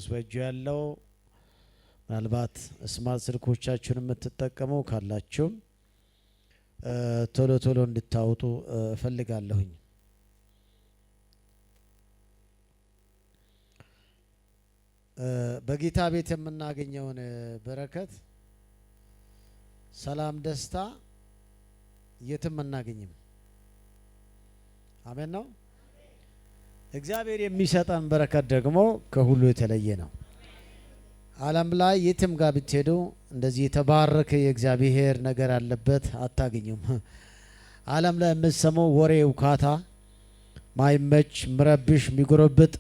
በእጁ ያለው ምናልባት ስማርት ስልኮቻችሁን የምትጠቀሙ ካላችሁ ቶሎ ቶሎ እንድታወጡ እፈልጋለሁኝ። በጌታ ቤት የምናገኘውን በረከት፣ ሰላም፣ ደስታ የትም አናገኝም። አሜን ነው። እግዚአብሔር የሚሰጠን በረከት ደግሞ ከሁሉ የተለየ ነው። ዓለም ላይ የትም ጋር ብትሄዱ እንደዚህ የተባረከ የእግዚአብሔር ነገር አለበት አታገኙም። ዓለም ላይ የምትሰማው ወሬ፣ ውካታ፣ ማይመች፣ ምረብሽ፣ ሚጎረብጥ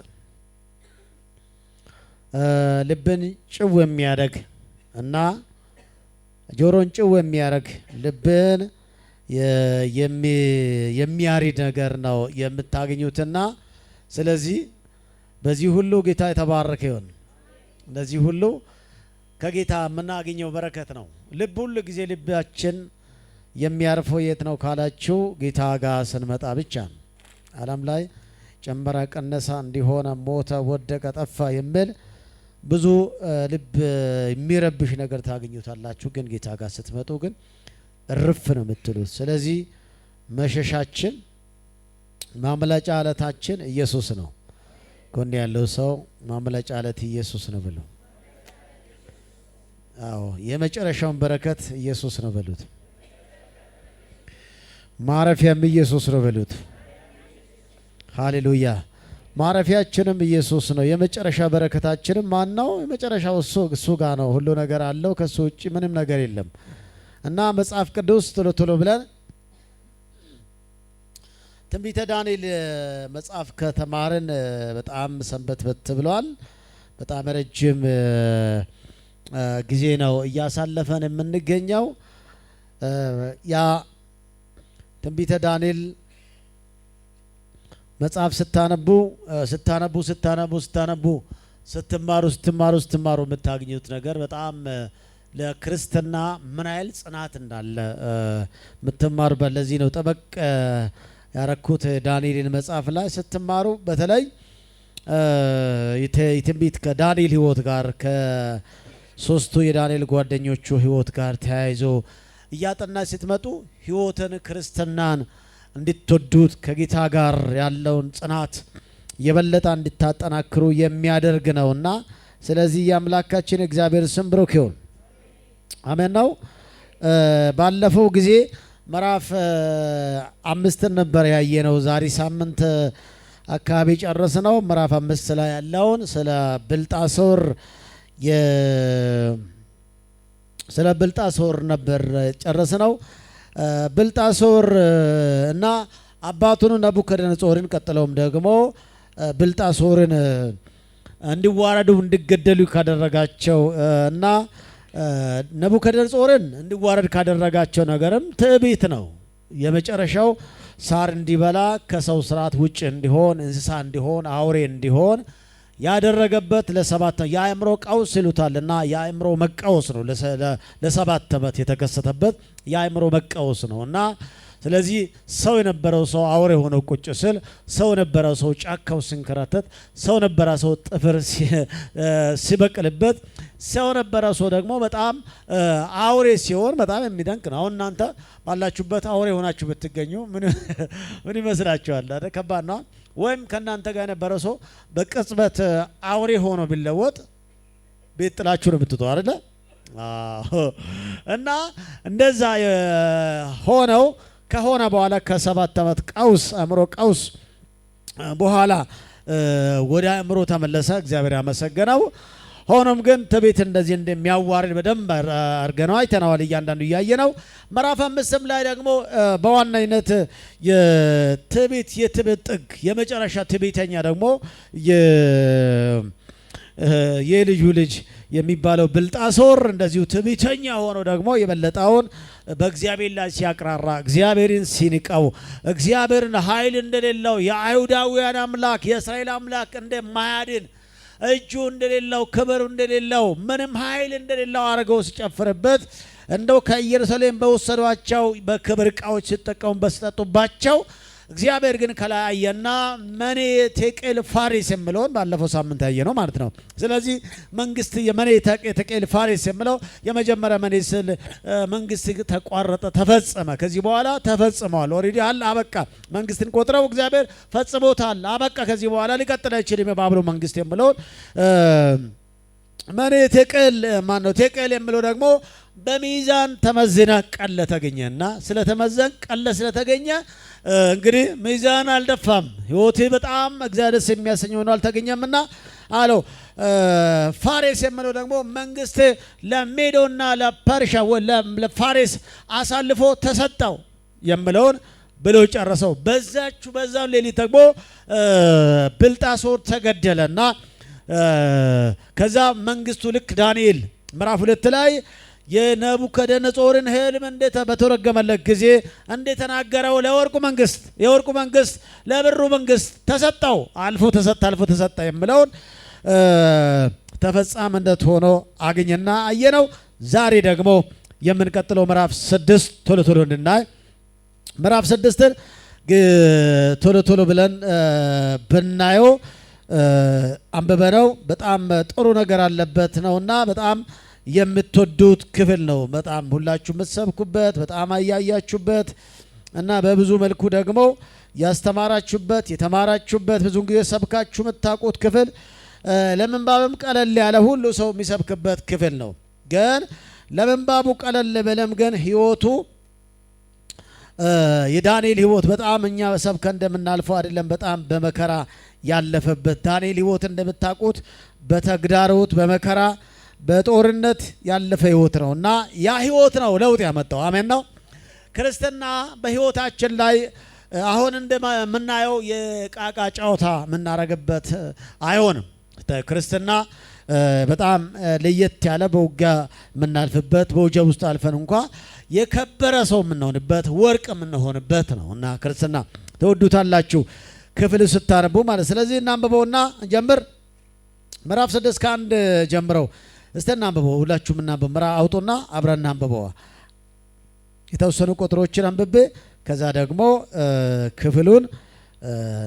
ልብን ጭው የሚያደርግ እና ጆሮን ጭው የሚያደርግ ልብን የሚያሪድ ነገር ነው የምታገኙትና ስለዚህ በዚህ ሁሉ ጌታ የተባረከ ይሁን። እንደዚህ ሁሉ ከጌታ የምናገኘው በረከት ነው። ልብ ሁሉ ጊዜ ልባችን የሚያርፈው የት ነው ካላችሁ ጌታ ጋር ስንመጣ ብቻ ነው። ዓለም ላይ ጨመረ፣ ቀነሰ፣ እንዲሆነ፣ ሞተ፣ ወደቀ፣ ጠፋ የሚል ብዙ ልብ የሚረብሽ ነገር ታገኙታላችሁ። ግን ጌታ ጋር ስትመጡ ግን እርፍ ነው የምትሉት። ስለዚህ መሸሻችን ማምለጫ አለታችን ኢየሱስ ነው። ጎን ያለው ሰው ማምለጫ አለት ኢየሱስ ነው ብሎ፣ አዎ የመጨረሻውን በረከት ኢየሱስ ነው በሉት። ማረፊያም ኢየሱስ ነው በሉት። ሃሌሉያ። ማረፊያችንም ኢየሱስ ነው። የመጨረሻ በረከታችንም ማን ነው? የመጨረሻው እሱ ጋር ነው። ሁሉ ነገር አለው። ከሱ ውጪ ምንም ነገር የለም። እና መጽሐፍ ቅዱስ ቶሎ ቶሎ ብለን ትንቢተ ዳንኤል መጽሐፍ ከተማርን በጣም ሰንበት በት ብሏል። በጣም ረጅም ጊዜ ነው እያሳለፈን የምንገኘው። ያ ትንቢተ ዳንኤል መጽሐፍ ስትማሩ የምታገኙት ነገር በጣም ለክርስትና ምን ያህል ጽናት እንዳለ የምትማሩበት። ለዚህ ነው ጠበቅ ያረኩት ዳንኤልን መጽሐፍ ላይ ስትማሩ በተለይ የትንቢት ከዳንኤል ሕይወት ጋር ከሶስቱ የዳንኤል ጓደኞቹ ሕይወት ጋር ተያይዞ እያጠና ስትመጡ ሕይወትን ክርስትናን እንድትወዱት ከጌታ ጋር ያለውን ጽናት የበለጠ እንድታጠናክሩ የሚያደርግ ነውና ስለዚህ የአምላካችን እግዚአብሔር ስም ብሩክ ይሁን። አሜን ነው። ባለፈው ጊዜ ምዕራፍ 5 ነበር ያየነው። ዛሬ ሳምንት አካባቢ ጨረስነው። ምዕራፍ 5 ላይ ያለውን ስለ ብልጣሶር ነበር ጨረስነው። ብልጣሶር እና አባቱን ናቡከደነጾርን ቀጥለውም ደግሞ ብልጣሶርን እንዲዋረዱ እንዲገደሉ ካደረጋቸው እና ናቡከደነጾርን እንዲዋረድ ካደረጋቸው ነገርም ትዕቢት ነው። የመጨረሻው ሳር እንዲበላ ከሰው ስርዓት ውጭ እንዲሆን እንስሳ እንዲሆን አውሬ እንዲሆን ያደረገበት ለሰባት የአእምሮ ቀውስ ይሉታልና የአእምሮ መቀወስ ነው። ለሰባት ዓመት የተከሰተበት የአእምሮ መቀወስ ነው እና ስለዚህ ሰው የነበረው ሰው አውሬ ሆኖ ቁጭ ስል፣ ሰው የነበረው ሰው ጫካው ሲንከራተት፣ ሰው የነበረ ሰው ጥፍር ሲበቅልበት፣ ሰው የነበረ ሰው ደግሞ በጣም አውሬ ሲሆን በጣም የሚደንቅ ነው። አሁን እናንተ ባላችሁበት አውሬ ሆናችሁ ብትገኙ ምን ይመስላችኋል? አይደል? ከባድ ነው። ወይም ከእናንተ ጋር የነበረ ሰው በቅጽበት አውሬ ሆኖ ቢለወጥ ቤት ጥላችሁ ነው የምትተው አይደለ? እና እንደዛ ሆነው ከሆነ በኋላ ከ7 ዓመት ቀውስ አእምሮ ቀውስ በኋላ ወደ አእምሮ ተመለሰ። እግዚአብሔር ያመሰገነው። ሆኖም ግን ትዕቢት እንደዚህ እንደሚያዋርድ በደንብ አድርገነው አይተነዋል። እያንዳንዱ እያየነው ምዕራፍ 5 ላይ ደግሞ በዋናነት የትዕቢት ጥግ የመጨረሻ ትዕቢተኛ ደግሞ የልጁ ልጅ የሚባለው ብልጣሶር እንደዚሁ ትዕቢተኛ ሆኖ ደግሞ የበለጠውን በእግዚአብሔር ላይ ሲያቅራራ እግዚአብሔርን ሲንቀው እግዚአብሔርን ኃይል እንደሌለው የአይሁዳውያን አምላክ የእስራኤል አምላክ እንደማያድን እጁ እንደሌለው ክብር እንደሌለው ምንም ኃይል እንደሌለው አድርገው ሲጨፍርበት እንደው ከኢየሩሳሌም በወሰዷቸው በክብር ዕቃዎች ሲጠቀሙበት ሲጠጡባቸው እግዚአብሔር ግን ከላይ አየና መኔ ቴቄል ፋሬስ የሚለውን ባለፈው ሳምንት ያየ ነው ማለት ነው። ስለዚህ መንግስት የመኔ ቴቄል ፋሬስ የሚለው የመጀመሪያ መኔ ስል መንግስት ተቋረጠ፣ ተፈጸመ። ከዚህ በኋላ ተፈጽሟል። ኦሬዲ አለ፣ አበቃ። መንግስትን ቆጥረው እግዚአብሔር ፈጽሞታል፣ አበቃ። ከዚህ በኋላ ሊቀጥል አይችልም የባቢሎን መንግስት የሚለውን መኔ ቴቄል ማን ነው? ቴቄል የሚለው ደግሞ በሚዛን ተመዝነ ቀለ ተገኘና ስለተመዘን ቀለ ስለተገኘ እንግዲህ ሚዛን አልደፋም። ህይወቴ በጣም እግዚአብሔር ደስ የሚያሰኝ ሆኖ አልተገኘምና አለው። ፋሬስ የሚለው ደግሞ መንግስት ለሜዶና ለፐርሻ ለፋሬስ አሳልፎ ተሰጠው የሚለውን ብሎ ጨረሰው። በዛው ሌሊት ደግሞ ብልጣሶር ተገደለና ከዛ መንግስቱ ልክ ዳንኤል ምዕራፍ 2 ላይ የነቡከደነጾርን ህልም በተረገመለት ጊዜ እንደተናገረው ለወርቁ መንግስት የወርቁ መንግስት ለብሩ መንግስት ተሰጠው፣ አልፎ ተሰጠ የሚለውን ተፈጻሚነት ሆኖ አገኘና አየነው። ዛሬ ደግሞ የምንቀጥለው ምዕራፍ 6 ቶሎ እንድናይ ምዕራፍ 6ን ቶሎ ብለን ብናየው አንበበነው በጣም ጥሩ ነገር አለበት ነውና በጣም የምትወዱት ክፍል ነው። በጣም ሁላችሁ የምትሰብኩበት በጣም አያያችሁበት እና በብዙ መልኩ ደግሞ ያስተማራችሁበት የተማራችሁበት ብዙ ጊዜ ሰብካችሁ የምታውቁት ክፍል ለምንባብም ቀለል ያለ ሁሉ ሰው የሚሰብክበት ክፍል ነው። ግን ለምንባቡ ቀለል ብለም ግን ህይወቱ የዳንኤል ህይወት በጣም እኛ ሰብከ እንደምናልፈው አይደለም። በጣም በመከራ ያለፈበት ዳንኤል ህይወት እንደምታውቁት በተግዳሮት በመከራ በጦርነት ያለፈ ህይወት ነው እና ያ ህይወት ነው ለውጥ ያመጣው። አሜን ነው። ክርስትና በህይወታችን ላይ አሁን እንደምናየው የቃቃ ጨዋታ የምናረግበት አይሆንም። ክርስትና በጣም ለየት ያለ በውጊያ የምናልፍበት በውጊያ ውስጥ አልፈን እንኳ የከበረ ሰው የምንሆንበት ወርቅ የምንሆንበት ነው እና ክርስትና ተወዱታላችሁ ክፍል ስታነቡ ማለት። ስለዚህ እናንብበውና ጀምር። ምዕራፍ 6 ከ1 ጀምረው እስቲ እናንብበው። ሁላችሁም እናንብበው። ምዕራፍ አውጡና አብረን እናንብበው። የተወሰኑ ቁጥሮችን አንብቤ ከዛ ደግሞ ክፍሉን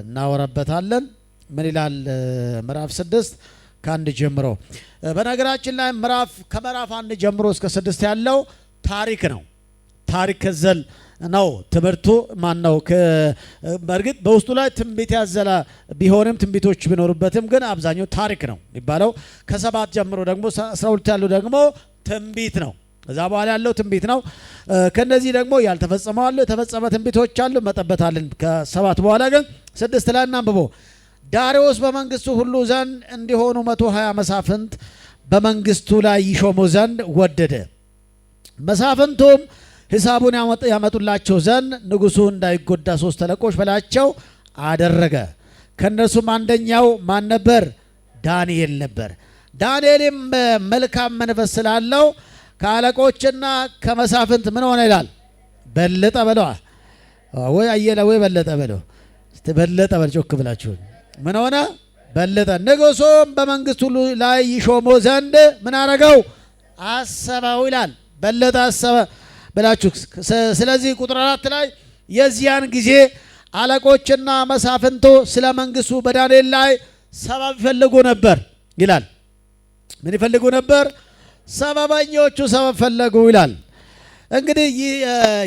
እናወራበታለን። ምን ይላል ምዕራፍ 6 ከ1 ጀምሮ። በነገራችን ላይ ከምዕራፍ 1 ጀምሮ እስከ 6 ያለው ታሪክ ነው። ታሪክ ዘል ነው ትምህርቱ። ማን ነው? በእርግጥ በውስጡ ላይ ትንቢት ያዘለ ቢሆንም ትንቢቶች ቢኖሩበትም ግን አብዛኛው ታሪክ ነው የሚባለው። ከ7 ጀምሮ ደግሞ 12 ያለው ደግሞ ትንቢት ነው። ከዛ በኋላ ያለው ትንቢት ነው። ከነዚህ ደግሞ ያልተፈጸመው አለ፣ የተፈጸመ ትንቢቶች አሉ፣ መጠበታለን። ከ7 በኋላ ግን 6 ላይ እናንብበው። ዳርዮስ በመንግስቱ ሁሉ ዘንድ እንዲሆኑ 120 መሳፍንት በመንግስቱ ላይ ይሾሙ ዘንድ ወደደ። መሳፍንቱም ሂሳቡን ያመጡላቸው ዘንድ ንጉሱ እንዳይጎዳ 3 አለቆች በላቸው አደረገ። ከነሱም አንደኛው ማን ነበር? ዳንኤል ነበር። ዳንኤልም መልካም መንፈስ ስላለው ከአለቆችና ከመሳፍንት ምን ሆነ ይላል? በለጠ በለው። ወይ አየለ ወይ በለጠ በለው። በለጠ በል ጮክ ብላችሁ ምን ሆነ? በለጠ። ንጉሱም በመንግስቱ ላይ ይሾሞ ዘንድ ምን አረገው? አሰበው ይላል። በለጠ አሰበ ብላችሁ። ስለዚህ ቁጥር 4 ላይ የዚያን ጊዜ አለቆችና መሳፍንቱ ስለ መንግስቱ በዳንኤል ላይ ሰበብ ይፈልጉ ነበር ይላል። ምን ይፈልጉ ነበር? ሰበበኞቹ ሰበብ ፈለጉ ይላል። እንግዲህ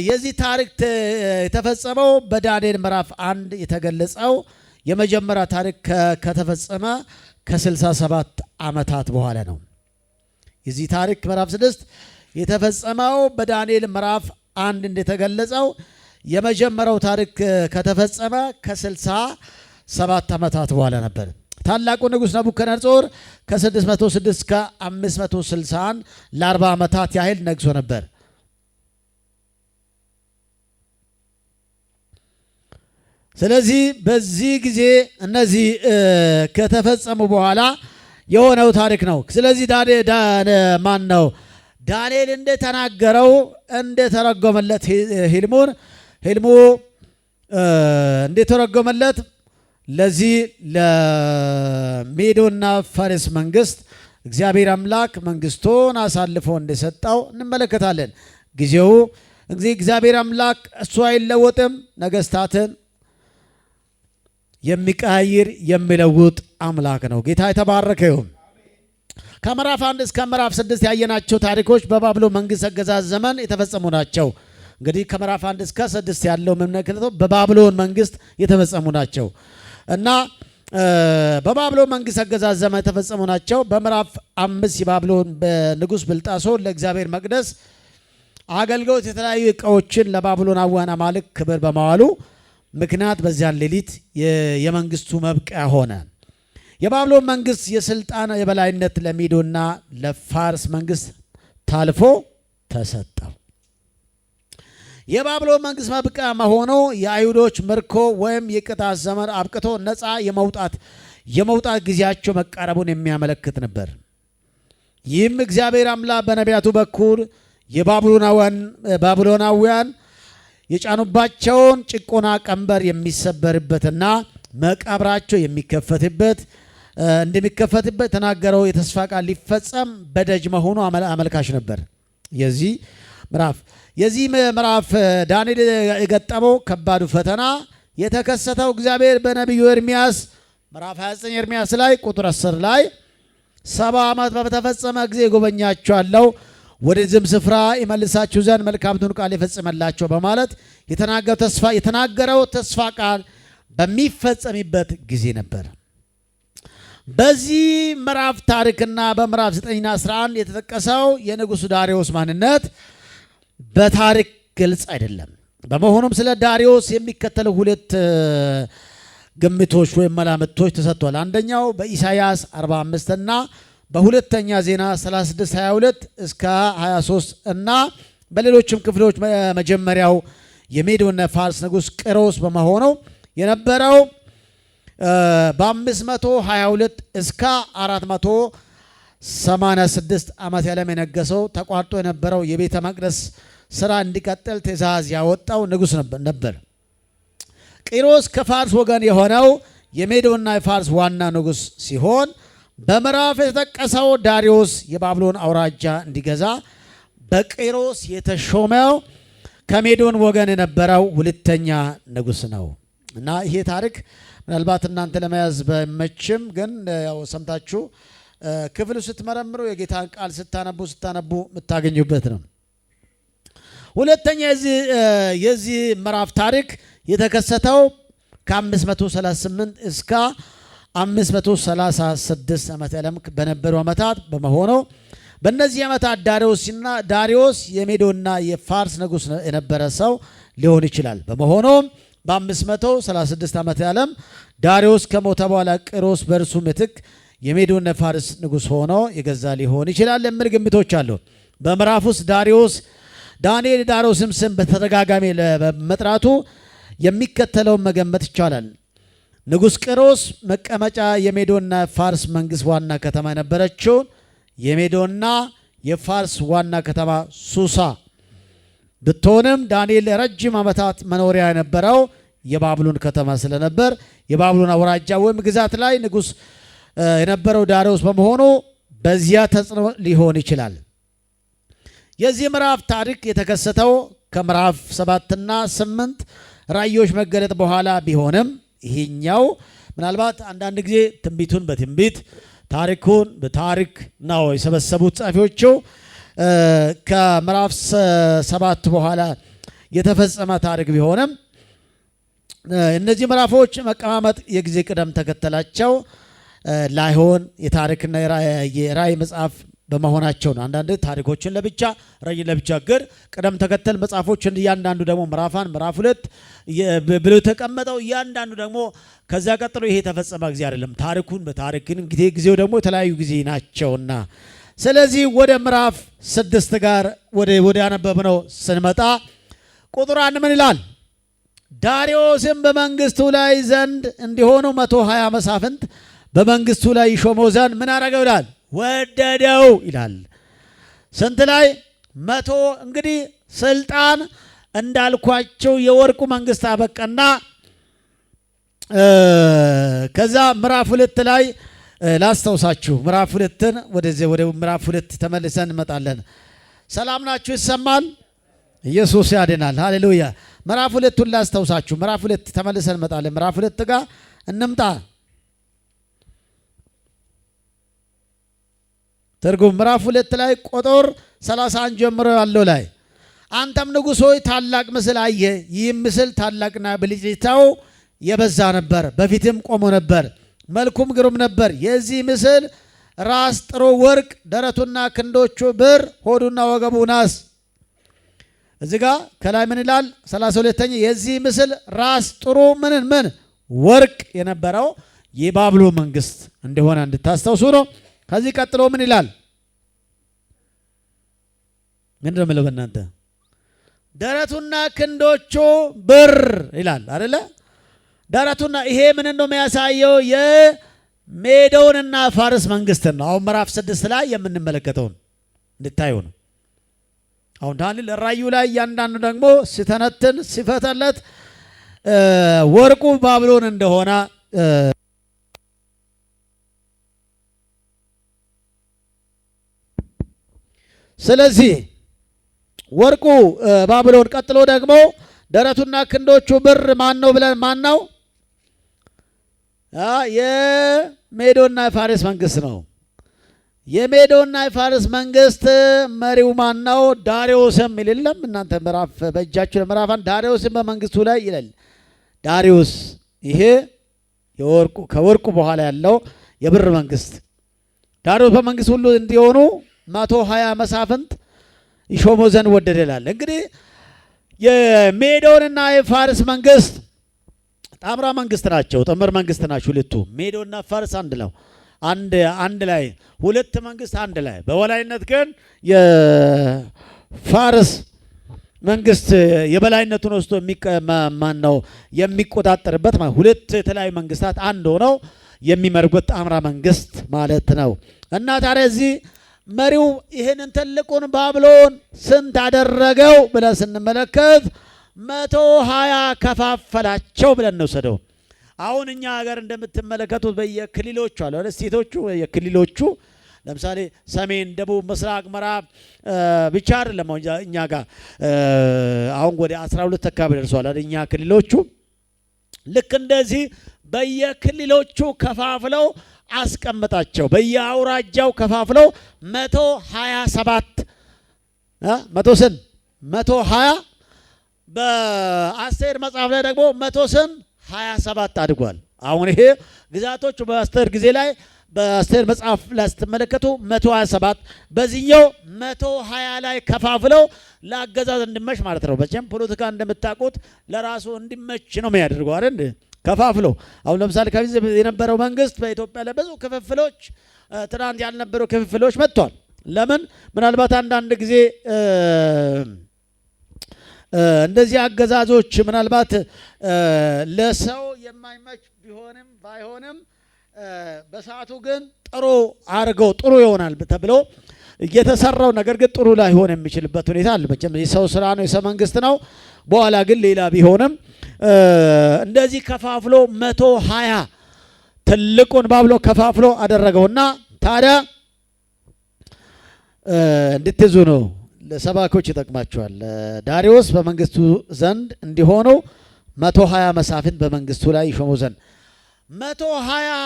የዚህ ታሪክ የተፈጸመው በዳንኤል ምዕራፍ 1 የተገለጸው የመጀመሪያ ታሪክ ከተፈጸመ ከ67 ዓመታት በኋላ ነው። የዚህ ታሪክ ምዕራፍ 6 የተፈጸመው በዳንኤል ምዕራፍ 1 እንደተገለጸው የመጀመሪያው ታሪክ ከተፈጸመ ከ67 ዓመታት በኋላ ነበር። ታላቁ ንጉሥ ናቡከደነጾር ከ606 እስከ 561 ለ40 ዓመታት ያህል ነግሶ ነበር። ስለዚህ በዚህ ጊዜ እነዚህ ከተፈጸሙ በኋላ የሆነው ታሪክ ነው። ስለዚህ ማን ነው? ዳንኤል እንደተናገረው እንደተረጎመለት ህልሙ እንደተረጎመለት ለዚህ ለሜዶና ፋሬስ መንግስት እግዚአብሔር አምላክ መንግስቱን አሳልፎ እንደሰጠው እንመለከታለን። ጊዜው እግዚአብሔር አምላክ እሱ አይለወጥም። ነገስታትን የሚቀያይር የሚለውጥ አምላክ ነው። ጌታ የተባረከ ይሁን። ከምዕራፍ 1 እስከ ምዕራፍ 6 ያየናቸው ታሪኮች በባቢሎን መንግስት አገዛዝ ዘመን የተፈጸሙ ናቸው። እንግዲህ ከምዕራፍ 1 እስከ 6 ያለው መመለከተው በባቢሎን መንግስት የተፈጸሙ ናቸው እና በባቢሎን መንግስት አገዛዝ ዘመን የተፈጸሙ ናቸው። በምዕራፍ 5 የባቢሎን በንጉስ ብልጣሶር ለእግዚአብሔር መቅደስ አገልግሎት የተለያዩ እቃዎችን ለባቢሎናውያን አማልክት ክብር በማዋሉ ምክንያት በዚያን ሌሊት የመንግስቱ መብቂያ ሆነ። የባቢሎን መንግስት የስልጣን የበላይነት ለሜዶና ለፋርስ መንግስት ታልፎ ተሰጠው። የባቢሎን መንግስት መብቂያ መሆኑ የአይሁዶች ምርኮ ወይም የቅጣት ዘመን አብቅቶ ነፃ የመውጣት ጊዜያቸው መቃረቡን የሚያመለክት ነበር። ይህም እግዚአብሔር አምላክ በነቢያቱ በኩል የባቢሎናውያን የጫኑባቸውን ጭቆና ቀንበር የሚሰበርበትና መቃብራቸው እንደሚከፈትበት የተናገረው የተስፋ ቃል ሊፈጸም በደጅ መሆኑ አመልካች ነበር። የዚህ ምዕራፍ ዳንኤል የገጠመው ከባዱ ፈተና የተከሰተው እግዚአብሔር በነቢዩ ኤርምያስ ምዕራፍ 29 ኤርምያስ ላይ ቁጥር 10 ላይ 70 ዓመት በተፈጸመ ጊዜ ጎበኛቸዋለሁ ወደዚህም ስፍራ ይመልሳችሁ ዘንድ መልካምቱን ቃል ይፈጽመላቸው በማለት የተናገረው ተስፋ ቃል በሚፈጸምበት ጊዜ ነበር። በዚህ ምዕራፍ ታሪክና በምዕራፍ 9ና 11 የተጠቀሰው የንጉሱ ዳሪዮስ ማንነት በታሪክ ግልጽ አይደለም። በመሆኑም ስለ ዳሪዮስ የሚከተሉ ሁለት ግምቶች ወይም መላምቶች ተሰጥቷል። አንደኛው በኢሳይያስ 45 እና በሁለተኛ ዜና 36:22 እስከ 23 እና በሌሎችም ክፍሎች መጀመሪያው የሜዶና ፋርስ ንጉስ ቂሮስ በመሆኑ የነበረው በ522 እስከ 486 ዓመት ያለም የነገሰው ተቋርጦ የነበረው የቤተ መቅደስ ስራ እንዲቀጥል ትእዛዝ ያወጣው ንጉስ ነበር። ቂሮስ ከፋርስ ወገን የሆነው የሜዶና የፋርስ ዋና ንጉስ ሲሆን በምዕራፍ የተጠቀሰው ዳሪዮስ የባቢሎን አውራጃ እንዲገዛ በቂሮስ የተሾመው ከሜዶን ወገን የነበረው ሁለተኛ ንጉስ ነው እና ይሄ ታሪክ ምናልባት እናንተ ለመያዝ በመችም ግን ያው ሰምታችሁ ክፍሉ ስትመረምሩ የጌታን ቃል ስታነቡ የምታገኙበት ነው። ሁለተኛ የዚህ ምዕራፍ ታሪክ የተከሰተው ከ538 እስከ 536 ዓመት ዓለም በነበሩ ዓመታት በመሆኑ በእነዚህ ዓመታት ዳሪዮስ የሜዶና የፋርስ ንጉስ የነበረ ሰው ሊሆን ይችላል። በመሆኑም በ536 ዓመት ዓለም ዳሪዮስ ከሞተ በኋላ ቂሮስ በእርሱ ምትክ የሜዶና የፋርስ ንጉስ ሆኖ የገዛ ሊሆን ይችላል የሚል ግምቶች አሉ። በምዕራፍ ውስጥ ዳንኤል ዳሪዮስም ስም በተደጋጋሚ በመጥራቱ የሚከተለውን መገመት ይቻላል። ንጉስ ቂሮስ መቀመጫ የሜዶና ፋርስ መንግስት ዋና ከተማ የነበረችውን የሜዶና የፋርስ ዋና ከተማ ሱሳ ብትሆንም ዳንኤል ረጅም ዓመታት መኖሪያ የነበረው የባቢሎን ከተማ ስለነበር የባቢሎን አውራጃ ወይም ግዛት ላይ ንጉስ የነበረው ዳሪዮስ በመሆኑ በዚያ ተጽዕኖ ሊሆን ይችላል። የዚህ ምዕራፍ ታሪክ የተከሰተው ከምዕራፍ 7ና 8 ራእዮች መገለጥ በኋላ ቢሆንም ይሄኛው ምናልባት አንዳንድ ጊዜ ትንቢቱን በትንቢት ታሪኩን በታሪክ ነው የሰበሰቡት ጻፊዎቹ ከምዕራፍ 7 በኋላ የተፈጸመ ታሪክ ቢሆንም እነዚህ ምዕራፎች መቀማመጥ የጊዜ ቅደም ተከተላቸው ላይሆን የታሪክና የራእይ መጽሐፍ በመሆናቸው ነው። አንዳንድ ታሪኮችን ለብቻ ራእይን ለብቻ ግን ቅደም ተከተል መጽሐፎችን እያንዳንዱ ደግሞ ምዕራፍ 1 ምዕራፍ 2 ብሎ ተቀመጠው እያንዳንዱ ደግሞ ከዛ ቀጥሎ ይሄ ተፈጸመ ጊዜ አይደለም። ታሪኩን በታሪክን ጊዜው ደግሞ የተለያዩ ጊዜ ናቸውና ስለዚህ ወደ ምዕራፍ 6 ጋር ወደ ያነበብነው ስንመጣ ቁጥር 1 ምን ይላል? ዳሪዮስም በመንግስቱ ላይ ዘንድ እንዲሆኑ 120 መሳፍንት በመንግስቱ ላይ ይሾመው ዘንድ ምን አደረገው ይላል? ወደደው ይላል። ስንት ላይ? 100። እንግዲህ ስልጣን እንዳልኳቸው የወርቁ መንግስት አበቀና ከዛ ምዕራፍ 2 ላይ ላስታውሳችሁ ምዕራፍ 2ን ወደ ምዕራፍ 2 ተመልሰን እንመጣለን። ሰላም ናችሁ? ይሰማል? ኢየሱስ ያድናል። ሃሌሉያ። ምዕራፍ 2ን ላስታውሳችሁ ምዕራፍ 2 ተመልሰን እንመጣለን። ምዕራፍ 2 ጋር እንምጣ። ትርጉም ምዕራፍ 2 ላይ ቁጥር 31 ጀምሮ ያለው ላይ አንተም ንጉሥ ሆይ ታላቅ ምስል አየ። ይህም ምስል ታላቅና ብልጭታው የበዛ ነበር፣ በፊትም ቆሞ ነበር፣ መልኩም ግሩም ነበር። የዚህ ምስል ራስ ጥሩ ወርቅ፣ ደረቱና ክንዶቹ ብር፣ ሆዱና ወገቡ ናስ። እዚህ ጋ ከላይ ምን ይላል? 32ኛ የዚህ ምስል ራስ ጥሩ ምን ወርቅ የነበረው የባቢሎን መንግስት እንደሆነ እንድታስታውሱ ነው። ከዚህ ቀጥሎ ምን ይላል? ምን እንደምለው በእናንተ ደረቱና ክንዶቹ ብር ይላል አይደለ? ደረቱና ይሄ ምን ነው የሚያሳየው? የሜዶንና ፋርስ መንግስት ነው። አሁን ምዕራፍ 6 ላይ የምንመለከተውን እንድታዩ ነው። አሁን ዳንኤል ራእዩ ላይ እያንዳንዱ ደግሞ ሲተነትን ሲፈተለት ወርቁ ባቢሎን እንደሆነ ስለዚህ ወርቁ ባቢሎን፣ ቀጥሎ ደግሞ ደረቱና ክንዶቹ ብር ማን ነው ብለን ማን ነው? የሜዶንና የፋርስ መንግስት ነው። የሜዶንና የፋርስ መንግስት መሪው ማን ነው? ዳሪዮስም ይልለም እናንተ ምዕራፍ በእጃችሁ ምዕራፍ 1 ዳሪዮስም በመንግስቱ ላይ ይላል። ዳሪዮስ ይሄ የወርቁ ከወርቁ በኋላ ያለው የብር መንግስት። ዳሪዮስ በመንግስት ሁሉ እንዲሆኑ 120 መሳፍንት ይሾሙ ዘንድ ወደደ ይላል። እንግዲህ የሜዶንና የፋርስ መንግስት ጣምራ መንግስት ናቸው፣ ጥምር መንግስት ናቸው ሁለቱ። ሜዶንና ፋርስ አንድ ላይ ሁለት መንግስት አንድ ላይ። በበላይነት ግን የፋርስ መንግስት የበላይነቱን ወስዶ ማን ነው የሚቆጣጠርበት ማለት ሁለት የተለያዩ መንግስታት አንድ ሆነው የሚመሩበት ጣምራ መንግስት ማለት ነው። እና ታዲያ እዚህ መሪው ይህንን ትልቁን ባቢሎን ስንት አደረገው ብለን ስንመለከት 120 ከፋፈላቸው ብለን እንውሰደው። አሁን እኛ ሀገር እንደምትመለከቱት በየክልሎቹ አለ ስቴቶቹ የክልሎቹ ለምሳሌ ሰሜን፣ ደቡብ፣ ምስራቅ፣ ምዕራብ ብቻ አይደለም እኛ ጋር አሁን ወደ 12 አካባቢ ደርሷል አይደል? እኛ ክልሎቹ ልክ እንደዚህ በየክልሎቹ ከፋፍለው አስቀምጣቸው። በየአውራጃው ከፋፍለው 127 120 በአስቴር መጽሐፍ ላይ ደግሞ 127 አድጓል። አሁን ይሄ ግዛቶቹ በአስቴር ጊዜ ላይ በአስቴር መጽሐፍ ላይ ስትመለከቱ 127 በዚህኛው 120 ላይ ከፋፍለው ለአገዛዝ እንዲመች ማለት ነው። በጨም ፖለቲካ እንደምታውቁት ለራሱ እንዲመች ነው የሚያደርገው አይደል? ከፋፍሎ አሁን ለምሳሌ ከዚህ የነበረው መንግስት በኢትዮጵያ ላይ ብዙ ክፍፍሎች፣ ትናንት ያልነበሩ ክፍፍሎች መጥቷል። ለምን? ምናልባት አንዳንድ ጊዜ እንደዚህ አገዛዞች ምናልባት ለሰው የማይመች ቢሆንም ባይሆንም በሰዓቱ ግን ጥሩ አድርገው ጥሩ ይሆናል ተብሎ የተሰራው ነገር ግን ጥሩ ላይሆን የሚችልበት ሁኔታ አለ። መቼም የሰው ስራ ነው፣ የሰው መንግስት ነው። በኋላ ግን ሌላ ቢሆንም እንደዚህ ከፋፍሎ 120 ትልቁን ባቢሎን ከፋፍሎ አደረገውና ታዲያ እንድትይዙ ነው፣ ለሰባኮች ይጠቅማቸዋል። ዳሪዮስ በመንግስቱ ዘንድ እንዲሆኑ 120 መሳፍንት በመንግስቱ ላይ ይሾሙ ዘንድ 120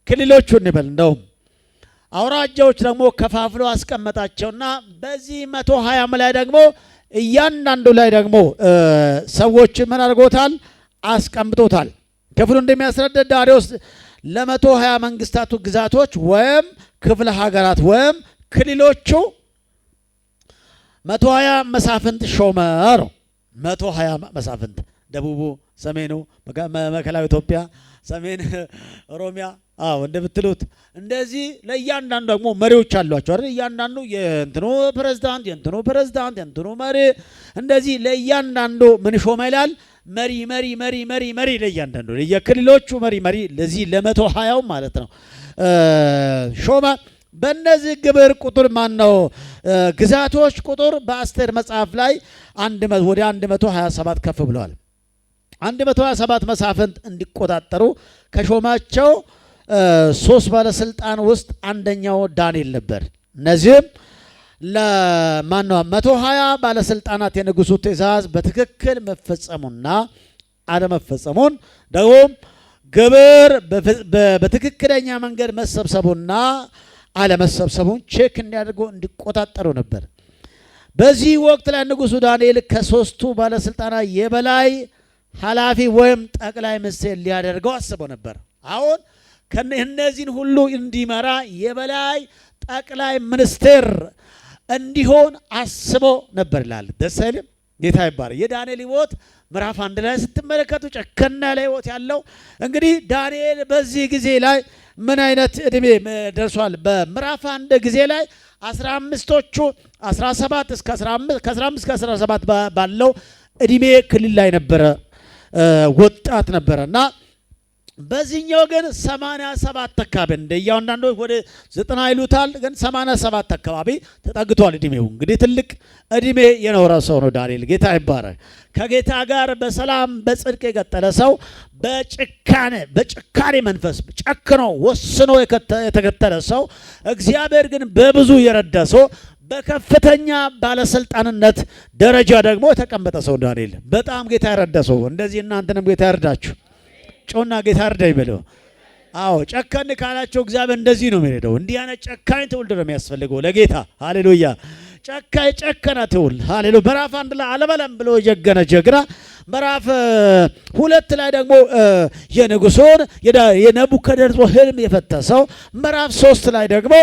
ክልሎቹ እንበል እንደውም አውራጃዎች ደግሞ ከፋፍሎ አስቀመጣቸውና በዚህ 120 ላይ ደግሞ እያንዳንዱ ላይ ደግሞ ሰዎች ምን አድርጎታል? አስቀምጦታል። ክፍሉ እንደሚያስረዳ ዳሪዮስ ለ120 መንግስታቱ ግዛቶች ወይም ክፍለ ሀገራት ወይም ክልሎቹ 120 መሳፍንት ሾመ ነው። 120 መሳፍንት ደቡቡ፣ ሰሜኑ፣ ማዕከላዊ ኢትዮጵያ፣ ሰሜን ኦሮሚያ እንደምትሉት እንደዚህ ለእያንዳንዱ ደግሞ መሪዎች አሏቸው አይደል? እያንዳንዱ የእንትኑ ፕሬዝዳንት መሪ እንደዚህ ለእያንዳንዱ ምን ሾመ ይላል? መሪ ለእያንዳንዱ የክልሎቹ መሪ ለዚህ ለ120 ማለት ነው ሾመ። በእነዚህ ግብር ቁጥር ማን ነው ግዛቶች ቁጥር በአስቴር መጽሐፍ ላይ ወደ 127 ከፍ ብለዋል። 127 መሳፍንት እንዲቆጣጠሩ ከሾማቸው 3 ባለስልጣን ውስጥ አንደኛው ዳንኤል ነበር። እነዚህም ለማነው 120 ባለስልጣናት የንጉሱ ትእዛዝ በትክክል መፈጸሙና አለመፈጸሙን ደግሞ ግብር በትክክለኛ መንገድ መሰብሰቡና አለመሰብሰቡን ቼክ እንዲያደርጉ እንዲቆጣጠሩ ነበር። በዚህ ወቅት ላይ ንጉሡ ዳንኤል ከሶስቱ ባለስልጣናት የበላይ ኃላፊ ወይም ጠቅላይ ሚኒስትር ሊያደርገው አስቦ ነበር። አሁን እነዚህን ሁሉ እንዲመራ የበላይ ጠቅላይ ሚኒስትር እንዲሆን አስቦ ነበር ይላል። ደስ አይልም? ጌታ ይባረክ። የዳንኤል ሕይወት ምዕራፍ 1 ላይ ስትመለከቱ ጨከና ላይ ሕይወት ያለው እንግዲህ ዳንኤል በዚህ ጊዜ ላይ ምን አይነት እድሜ ደርሷል? በምዕራፍ 1 ጊዜ ላይ 15ቶቹ 17 እስከ 15 ከ15 እስከ 17 ባለው እድሜ ክልል ላይ ነበረ፣ ወጣት ነበረና በዚህኛው ግን 87 አካባቢ እንደያው አንዳንዶች ወደ 90 ይሉታል፣ ግን 87 አካባቢ ተጠግቷል እድሜው። እንግዲህ ትልቅ እድሜ የኖረ ሰው ነው ዳንኤል። ጌታ ይባረክ። ከጌታ ጋር በሰላም በጽድቅ የቀጠለ ሰው፣ በጭካኔ መንፈስ ጨክኖ ወስኖ የተከተለ ሰው፣ እግዚአብሔር ግን በብዙ የረዳ ሰው፣ በከፍተኛ ባለስልጣንነት ደረጃ ደግሞ የተቀመጠ ሰው ዳንኤል። በጣም ጌታ የረዳ ሰው። እንደዚህ እናንተንም ጌታ ይርዳችሁ። ጮና ጌታ እርዳኝ በለው። አዎ ጨከን ካላቸው እግዚአብሔር እንደዚህ ነው የሚሄደው። እንዲህ አይነት ጨካኝ ትውልድ ነው የሚያስፈልገው ለጌታ። ሃሌሉያ። ጨከነ ትውልድ። ሃሌሉያ። ምዕራፍ 1 ላይ አልበለም ብሎ የጀገነ ጀግና፣ ምዕራፍ 2 ላይ ደግሞ የንጉሡን የነቡከደነጾር ህልም የፈተሰው፣ ምዕራፍ 3 ላይ ደግሞ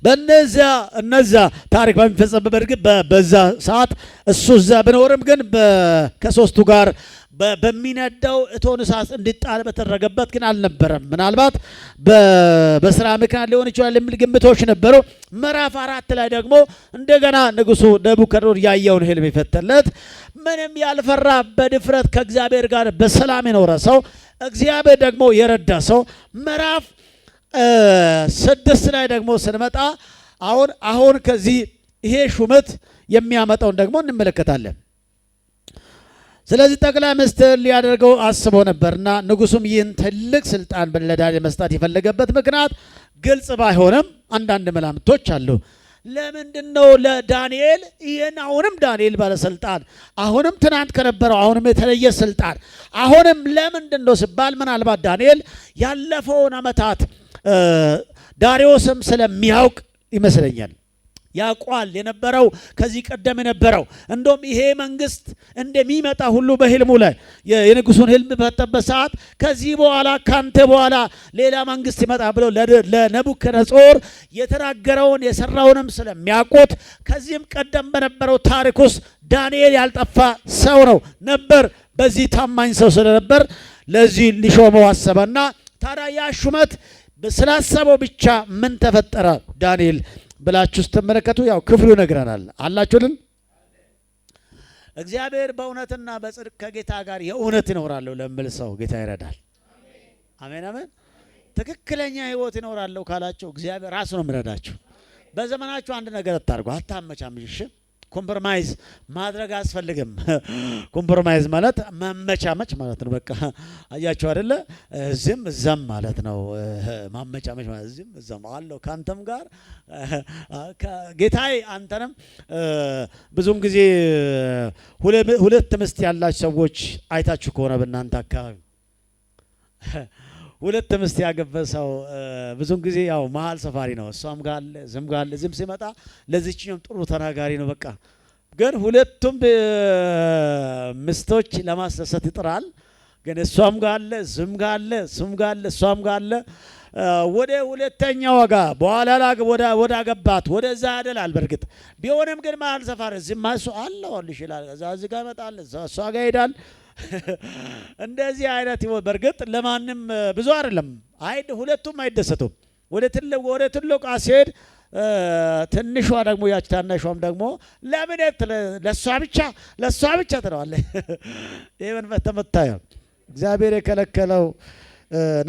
በእነዛ ታሪክ በሚፈጸምበት ግን በዛ ሰዓት እሱ እዛ ብኖርም ግን ከሶስቱ ጋር በሚነዳው እቶን እሳት እንዲጣል በተደረገበት ግን አልነበረም። ምናልባት በስራ ምክንያት ሊሆን ይችላል የሚል ግምቶች ነበሩ። ምዕራፍ 4 ላይ ደግሞ እንደገና ንጉሡ ነቡከደነጾር ያየውን ህልም የፈተለት፣ ምንም ያልፈራ በድፍረት ከእግዚአብሔር ጋር በሰላም የኖረ ሰው፣ እግዚአብሔር ደግሞ የረዳ ሰው። ምዕራፍ 6 ላይ ደግሞ ስንመጣ አሁን ከዚህ ይሄ ሹመት የሚያመጣውን ደግሞ እንመለከታለን። ስለዚህ ጠቅላይ ሚኒስትር ሊያደርገው አስቦ ነበርና ንጉሡም ይህን ትልቅ ስልጣን ለዳንኤል መስጠት የፈለገበት ምክንያት ግልጽ ባይሆንም አንዳንድ መላምቶች አሉ። ለምንድን ነው ለዳንኤል ይህን አሁንም ዳንኤል ባለስልጣን አሁንም ትናንት ከነበረው አሁንም የተለየ ስልጣን አሁንም ለምንድን ነው ሲባል ምናልባት ዳንኤል ያለፈውን ዓመታት ዳሪዮስም ስለሚያውቅ ይመስለኛል። ያውቋል የነበረው ከዚህ ቀደም የነበረው እንደውም ይሄ መንግስት እንደሚመጣ ሁሉ በህልሙ ላይ የንጉሡን ህልም በፈተበት ሰዓት ከዚህ በኋላ ካንተ በኋላ ሌላ መንግስት ይመጣ ብለው ለነቡከደነጾር የተናገረውን የሰራውንም ስለሚያውቁት ከዚህም ቀደም በነበረው ታሪክ ውስጥ ዳንኤል ያልጠፋ ሰው ነው ነበር። በዚህ ታማኝ ሰው ስለነበር ለዚህ ሊሾመው አሰበና ታዲያ ያ ሹመት ስላሰበው ብቻ ምን ተፈጠረ ዳንኤል ብላችሁ ስትመለከቱ ያው ክፍሉ ይነግረናል። አላችሁልን? እግዚአብሔር በእውነትና በጽድቅ ከጌታ ጋር የእውነት ይኖራለሁ ለሚል ሰው ጌታ ይረዳል። አሜን አሜን። ትክክለኛ ህይወት ይኖራለሁ ካላችሁ እግዚአብሔር ራሱ ነው የሚረዳችሁ። በዘመናችሁ አንድ ነገር አታርጉ፣ አታመቻምሽ። ኮምፕሮማይዝ ማድረግ አያስፈልግም። ኮምፕሮማይዝ ማለት ማመቻመች ማለት ነው። በቃ አያችሁ አይደለ? እዚህም እዛም ማለት ነው። ማመቻመች ማለት እዚህም እዛም አለው ካንተም ጋር ጌታዬ አንተንም። ብዙም ጊዜ ሁለት ሚስት ያላችሁ ሰዎች አይታችሁ ከሆነ በእናንተ አካባቢ ሁለት ሚስት ያገባ ሰው ብዙም ጊዜ ያው መሀል ሰፋሪ ነው። እሷም ጋር አለ ዝም ጋር አለ። ዝም ሲመጣ ለዚህኛውም ጥሩ ተናጋሪ ነው። በቃ ግን ሁለቱም ሚስቶች ለማስደሰት ይጥራል። ግን እሷም ጋር አለ ዝም ጋር አለ እሱም ጋር አለ እሷም ጋር አለ። ወደ ሁለተኛው ጋር በኋላ ወደ አገባት ወደዛ ያደላል። በርግጥ ቢሆንም ግን መሀል ሰፋሪ ዝም ማሱ አለው ይችላል። እዚህ ጋር ይመጣል እሷ ጋር ይሄዳል። እንደዚህ አይነት በርግጥ ለማንም ብዙ አይደለም። ሁለቱም አይደሰቱም። ወደ ትልቁ ሲሄድ ትንሿ ደግሞ ያች ታናሿም ደግሞ ለምን ለሷ ብቻ ትለዋለች። ይሄ መንፈስ ተመታየ እግዚአብሔር የከለከለው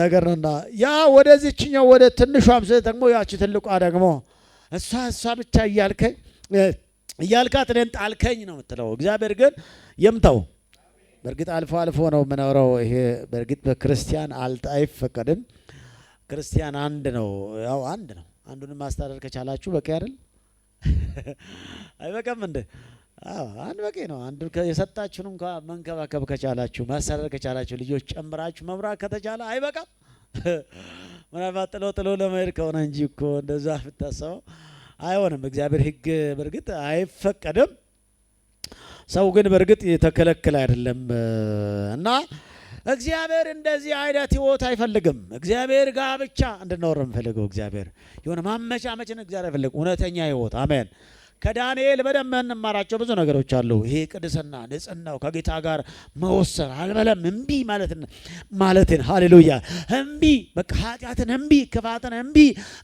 ነገር ነውና ያ ወደዚህኛው ወደ ትንሿም ሲሄድ ደግሞ ያች ትልቋ ደግሞ እሷ ብቻ እያልካት እኔን ጣልከኝ ነው የምትለው። እግዚአብሔር ግን ይምታው። በእርግጥ አልፎ ነው የምኖረው። ይሄ በእርግጥ በክርስቲያን አይፈቀድም። ክርስቲያን አንድ ነው፣ ያው አንድ ነው። አንዱንም ማስተዳደር ከቻላችሁ በቃ አይደል? አይበቃም እንዴ? አንድ በቂ ነው። አንዱ የሰጣችሁን እንኳን መንከባከብ ከቻላችሁ ማሰረር ከቻላችሁ ልጆች ጨምራችሁ መምራት ከተቻለ አይበቃም? ምናልባት ጥሎ ለመሄድ ከሆነ እንጂ እኮ እንደዛ ብታሰበው አይሆንም። እግዚአብሔር ሕግ በእርግጥ አይፈቀድም። ሰው ግን በእርግጥ የተከለከለ አይደለም እና እግዚአብሔር እንደዚህ አይነት ህይወት አይፈልግም። እግዚአብሔር ጋብቻ እንድንኖር የሚፈልገው እግዚአብሔር የሆነ ማመቻመችን እግዚአብሔር አይፈልግም። እውነተኛ ህይወት አሜን። ከዳንኤል በደንብ እንማራቸው ብዙ ነገሮች አሉ። ይሄ ቅድስና፣ ንጽህናው፣ ከጌታ ጋር መወሰን፣ አልበለም እምቢ ማለትን ሃሌሉያ፣ እምቢ በቃ ኃጢአትን እምቢ፣ ክፋትን እምቢ፣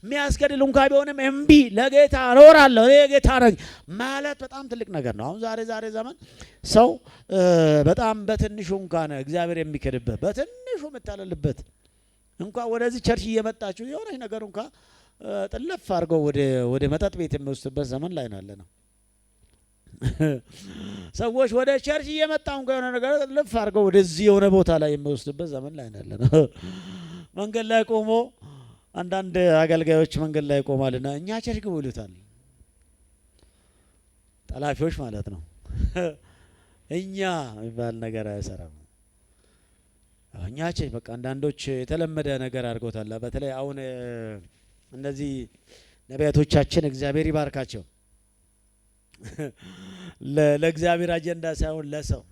የሚያስገድል እንኳ ቢሆንም እምቢ፣ ለጌታ እኖራለሁ እኔ ጌታ ነኝ ማለት በጣም ትልቅ ነገር ነው። አሁን ዛሬ ዘመን ሰው በጣም በትንሹ እንኳን እግዚአብሔር የሚክድበት በትንሹ የምታለልበት እንኳን ወደዚህ ቸርች እየመጣችሁ የሆነች ነገር እንኳን ጥለፍ አድርገው ወደ መጠጥ ቤት የሚወስዱበት ዘመን ላይ ነው ያለነው። ሰዎች ወደ ቸርች እየመጣው እንኳን የሆነ ነገር ጥለፍ አድርገው ወደዚህ የሆነ ቦታ ላይ የሚወስዱበት ዘመን ላይ ነው ያለነው። መንገድ ላይ ቆሞ አንዳንድ አገልጋዮች መንገድ ላይ ቆማልና እኛ ቸርች ግቡ ይሉታል። ጠላፊዎች ማለት ነው። እኛ የሚባል ነገር አይሰራም። እኛ ቸርች በቃ አንዳንዶች የተለመደ ነገር አድርገውታል። በተለይ አሁን እነዚህ ነቢያቶቻችን እግዚአብሔር ይባርካቸው ለእግዚአብሔር አጀንዳ ሳይሆን ለሰው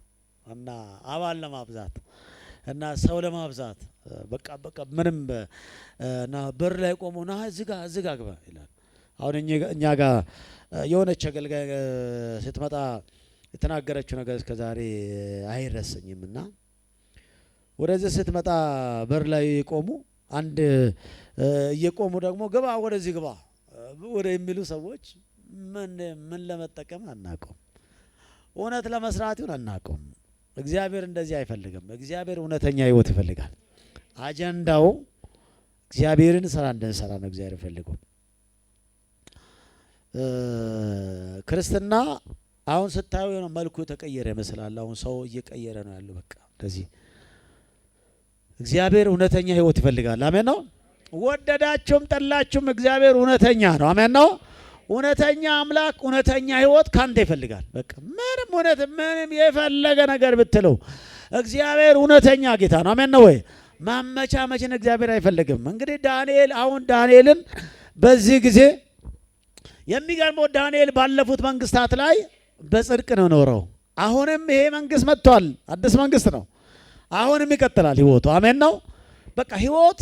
እና አባል ለማብዛት እና ሰው ለማብዛት በቃ ምንም እና በር ላይ ቆሞ ና እዚህ ጋር ግባ ይላል። አሁን እኛ ጋር የሆነች አገልጋይ ስትመጣ የተናገረችው ነገር እስከዛሬ አይረሰኝም እና ወደዚህ ስትመጣ በር ላይ ቆሙ አንድ እየቆሙ ደግሞ ግባ ወደዚህ ግባ ወደ የሚሉ ሰዎች ምን ለመጠቀም አናውቅም። እውነት ለመስራት ይሁን አናውቅም። እግዚአብሔር እንደዚህ አይፈልግም። እግዚአብሔር እውነተኛ ህይወት ይፈልጋል። አጀንዳው እግዚአብሔርን ስራ እንድንሰራ ነው እግዚአብሔር ይፈልገው። ክርስትና አሁን ስታዩ ነው መልኩ ተቀየረ ይመስላል። አሁን ሰው እየቀየረ ነው ያለው። በቃ እንደዚህ እግዚአብሔር እውነተኛ ህይወት ይፈልጋል። አሜን ነው። ወደዳችሁም ጠላችሁም እግዚአብሔር እውነተኛ ነው። አሜን ነው። እውነተኛ አምላክ እውነተኛ ህይወት ካንተ ይፈልጋል። በቃ ምንም የፈለገ ነገር ብትለው እግዚአብሔር እውነተኛ ጌታ ነው። አሜን ነው ወይ? ማመቻመችን እግዚአብሔር አይፈልግም። እንግዲህ ዳንኤልን በዚህ ጊዜ የሚገርመው ዳንኤል ባለፉት መንግስታት ላይ በጽድቅ ነው ኖረው። አሁንም ይሄ መንግስት መጥቷል። አዲስ መንግስት ነው። አሁንም ይቀጥላል ህይወቱ። አሜን ነው። በቃ ህይወት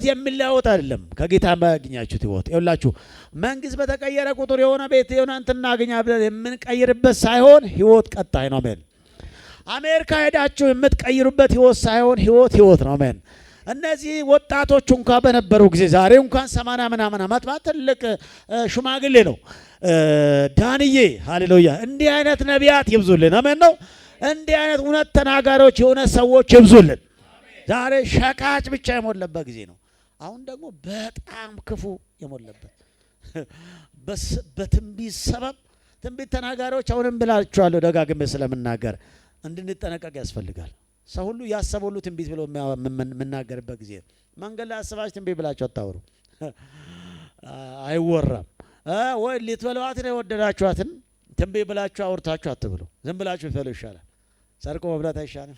የሚለወጥ አይደለም። ከጌታ ማግኛችሁት ህይወት ይኸውላችሁ መንግስት በተቀየረ ቁጥር የሆነ ቤት የሆነ እንትን እናገኛ ብለን የምንቀይርበት ሳይሆን ህይወት ቀጣይ ነው። አሜን። አሜሪካ ሄዳችሁ የምትቀይሩበት ህይወት ሳይሆን ህይወት ነው። አሜን። እነዚህ ወጣቶች እንኳን በነበሩ ጊዜ ዛሬ እንኳን 80 ምናምን ዓመት ትልቅ ሽማግሌ ነው ዳንዬ። ሃሌሉያ። እንዲህ አይነት ነቢያት ይብዙልን። አሜን ነው። እንዲህ አይነት እውነት ተናጋሪዎች የሆነ ሰዎች ይብዙልን። ዛሬ ሸቃጭ ብቻ የሞለበት ጊዜ ነው። አሁን ደግሞ በጣም ክፉ የሞለበት በትንቢት ሰበብ ትንቢት ተናጋሪዎች አሁንም ብላችኋለሁ ደጋግሜ ስለምናገር እንድንጠነቀቅ ያስፈልጋል። ሰው ሁሉ ያሰበው ሁሉ ትንቢት ብሎ የምናገርበት ጊዜ መንገድ ላይ አስባችሁ ትንቢት ብላችሁ አታውሩ። አይወራም። ወይ ልትበሏትን የወደዳችኋትን ትንቢት ብላችሁ አውርታችሁ አትብሉ። ዝም ብላችሁ ይፈሉ ይሻላል። ሰርቆ መብላት አይሻልም?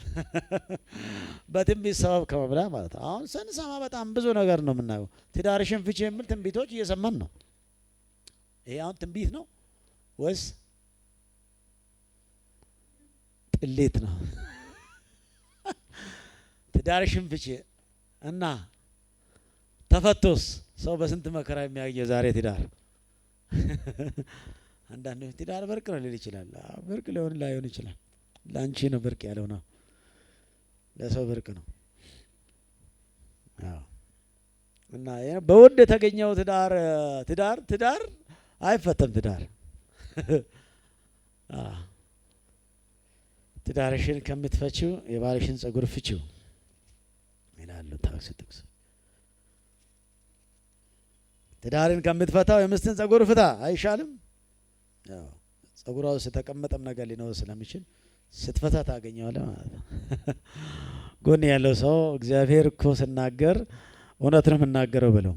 በትንቢት ሰበብ ከመብላት ማለት ነው። አሁን ስንሰማ በጣም ብዙ ነገር ነው የምናየው። ትዳርሽን ፍቺ የሚል ትንቢቶች እየሰማን ነው። ይሄ አሁን ትንቢት ነው ወይስ ቅሌት ነው? ትዳርሽን ፍቺ እና ተፈቶስ ሰው በስንት መከራ የሚያገኘው ዛሬ ትዳር። አንዳንዶች ትዳር ብርቅ ነው ሊል ይችላል። ብርቅ ላይሆን ይችላል። ለአንቺ ነው ብርቅ ያለው ነው፣ ለሰው ብርቅ ነው። አዎ። እና በውድ የተገኘው ትዳር አይፈተም። ትዳርሽን ከምትፈቺው የባልሽን ጸጉር ፍቺው ይላሉ ጥቅስ። ትዳርን ከምትፈታው የምስትን ጸጉር ፍታ አይሻልም? ያው ጸጉሯ ውስጥ የተቀመጠም ነገር ሊኖር ስለሚችል ስትፈታ ታገኘዋለህ ማለት ነው። ጎን ያለው ሰው እግዚአብሔር እኮ ስናገር እውነት ነው የምናገረው ብለው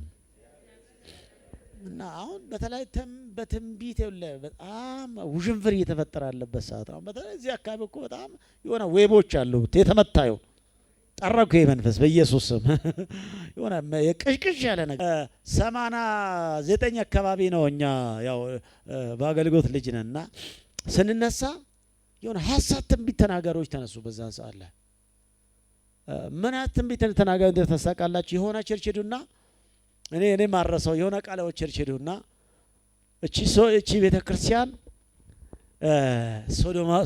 እና አሁን በተለይ በትንቢት በጣም ውዥንፍር እየተፈጠረ ያለበት ሰዓት ነው። በተለይ እዚህ አካባቢ እኮ በጣም የሆነ ዌቦች አሉ የተመታዩ ጠረኩ መንፈስ በኢየሱስ ስም የሆነ የቅሽቅሽ ያለ ነገር 89 አካባቢ ነው። እኛ ያው በአገልግሎት ልጅ ነንና ስንነሳ የሆነ ሐሰት ትንቢት ተናጋሪዎች ተነሱ። በዛ ሰዓት ላይ ምን ትንቢት ተናጋሪ እንደተሳቃላችሁ የሆነ ቸርች ሄዱና እኔ ማረሰው የሆነ ቃላዎች ቸርች ሄዱና እቺ ቤተክርስቲያን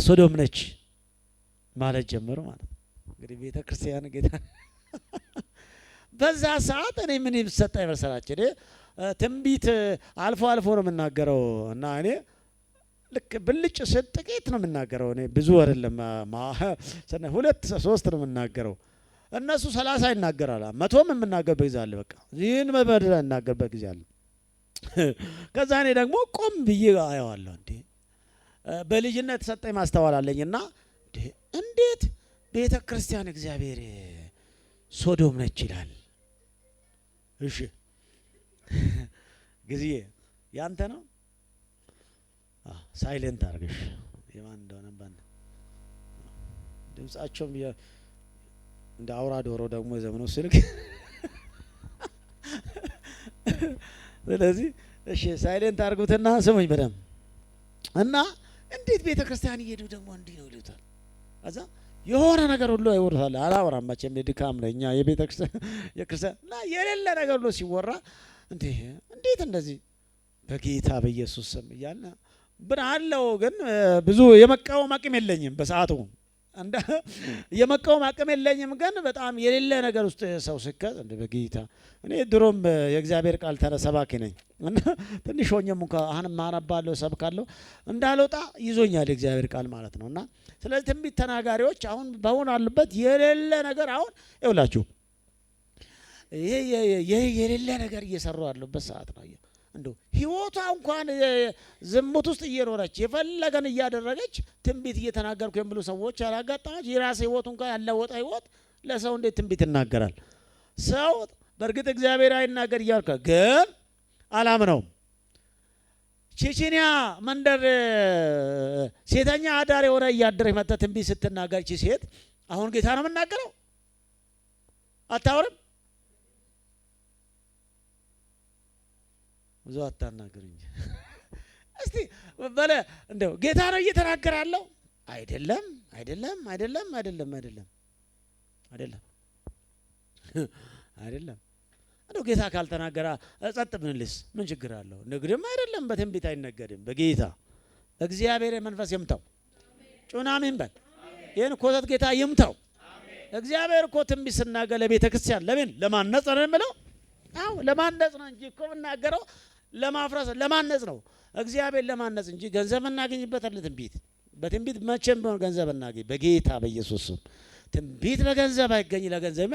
ሶዶም ነች ማለት ጀመሩ ማለት ነው። እንግዲህ ቤተክርስቲያን ጌታ በዛ ሰዓት እኔ ምን ይሰጣ ይመስላችሁ? እኔ ትንቢት አልፎ ነው የምናገረው እና እኔ ልክ ብልጭ ጥቂት ነው የምናገረው። እኔ ብዙ አይደለም 2 3 ነው የምናገረው። እነሱ 30 ይናገራሉ፣ 100ም የምናገርበት ጊዜ አለ። በቃ ይህን መበደል እናገርበት ጊዜ አለ። ከዛ እኔ ደግሞ ቆም ብዬ አየዋለሁ። እንዴ በልጅነት ተሰጠኝ ማስተዋል አለኝና እንዴት ቤተ ክርስቲያን እግዚአብሔር ሶዶም ነች ይላል? እሺ ጊዜ ያንተ ነው። ሳይለንት አርግሽ የማን እንደሆነ ባን ድምጻቸውም እንደ አውራ ዶሮ ደግሞ የዘመኑ ስልክ ስለዚህ እሺ ሳይለንት አርጉትና ስሙኝ በደም እና እንዴት ቤተ ክርስቲያን እየሄዱ ደግሞ እንዲህ ነው ይሉታል። አዛ የሆነ ነገር ሁሉ አይወራል። አላወራም መቼም ድካም ነኛ የቤተ ክርስቲያን እና የሌለ ነገር ሁሉ ሲወራ እንዴት እንደዚህ በጌታ በኢየሱስ ስም እያለ ብራለው ግን ብዙ የመቃወም አቅም የለኝም በሰዓቱ እንደ የመቃወም አቅም የለኝም። ግን በጣም የሌለ ነገር ውስጥ ሰው ስከት እንደ በጌታ እኔ ድሮም የእግዚአብሔር ቃል ተሰባኪ ነኝ እና ትንሽ ሆኜም እንኳን አሁንም ማነባለሁ ሰብካለሁ እንዳልወጣ ይዞኛል የእግዚአብሔር ቃል ማለት ነውና ስለዚህ ትንቢት ተናጋሪዎች አሁን በአሁን አሉበት የሌለ ነገር አሁን ይውላችሁ ይሄ የሌለ ነገር እየሰሩ ያሉበት ሰዓት ነው። እንደው ህይወቷ እንኳን ዝሙት ውስጥ እየኖረች የፈለገን እያደረገች ትንቢት እየተናገርኩ የሚሉ ሰዎች ያላጋጣማች የራስ ህይወት እንኳን ያለወጣ ህይወት ለሰው እንዴት ትንቢት ይናገራል? ሰው በእርግጥ እግዚአብሔር አይናገር እያልከ ግን አላምነውም። ቼቼንያ መንደር ሴተኛ አዳር የሆነ እያደረች መጣ ትንቢት ስትናገር እቺ ሴት አሁን ጌታ ነው የምናገረው አታወርም ብዙ አታናግሩኝ እስቲ በለ እንደው ጌታ ነው እየተናገረ ያለው አይደለም እንደው ጌታ ካልተናገረ ጸጥ ብንልስ ምን ችግር አለው? ንግድም አይደለም በትንቢት አይነገድም። በጌታ እግዚአብሔር መንፈስ ይምታው ጩናሚን በል ይሄን ኮተት ጌታ ይምታው። እግዚአብሔር እኮ ትንቢት ሲናገር ለቤተ ክርስቲያን ለማነጽ ነው የሚለው። አው ለማነጽ ነው እንጂ እኮ እናገረው ለማፍረስ ለማነጽ ነው። እግዚአብሔር ለማነጽ እንጂ ገንዘብ እናገኝበት አይደለም። ትንቢት በትንቢት መቼም ቢሆን ገንዘብ እናገኝ በጌታ በኢየሱስ ስም። ትንቢት በገንዘብ አይገኝ፣ ለገንዘብ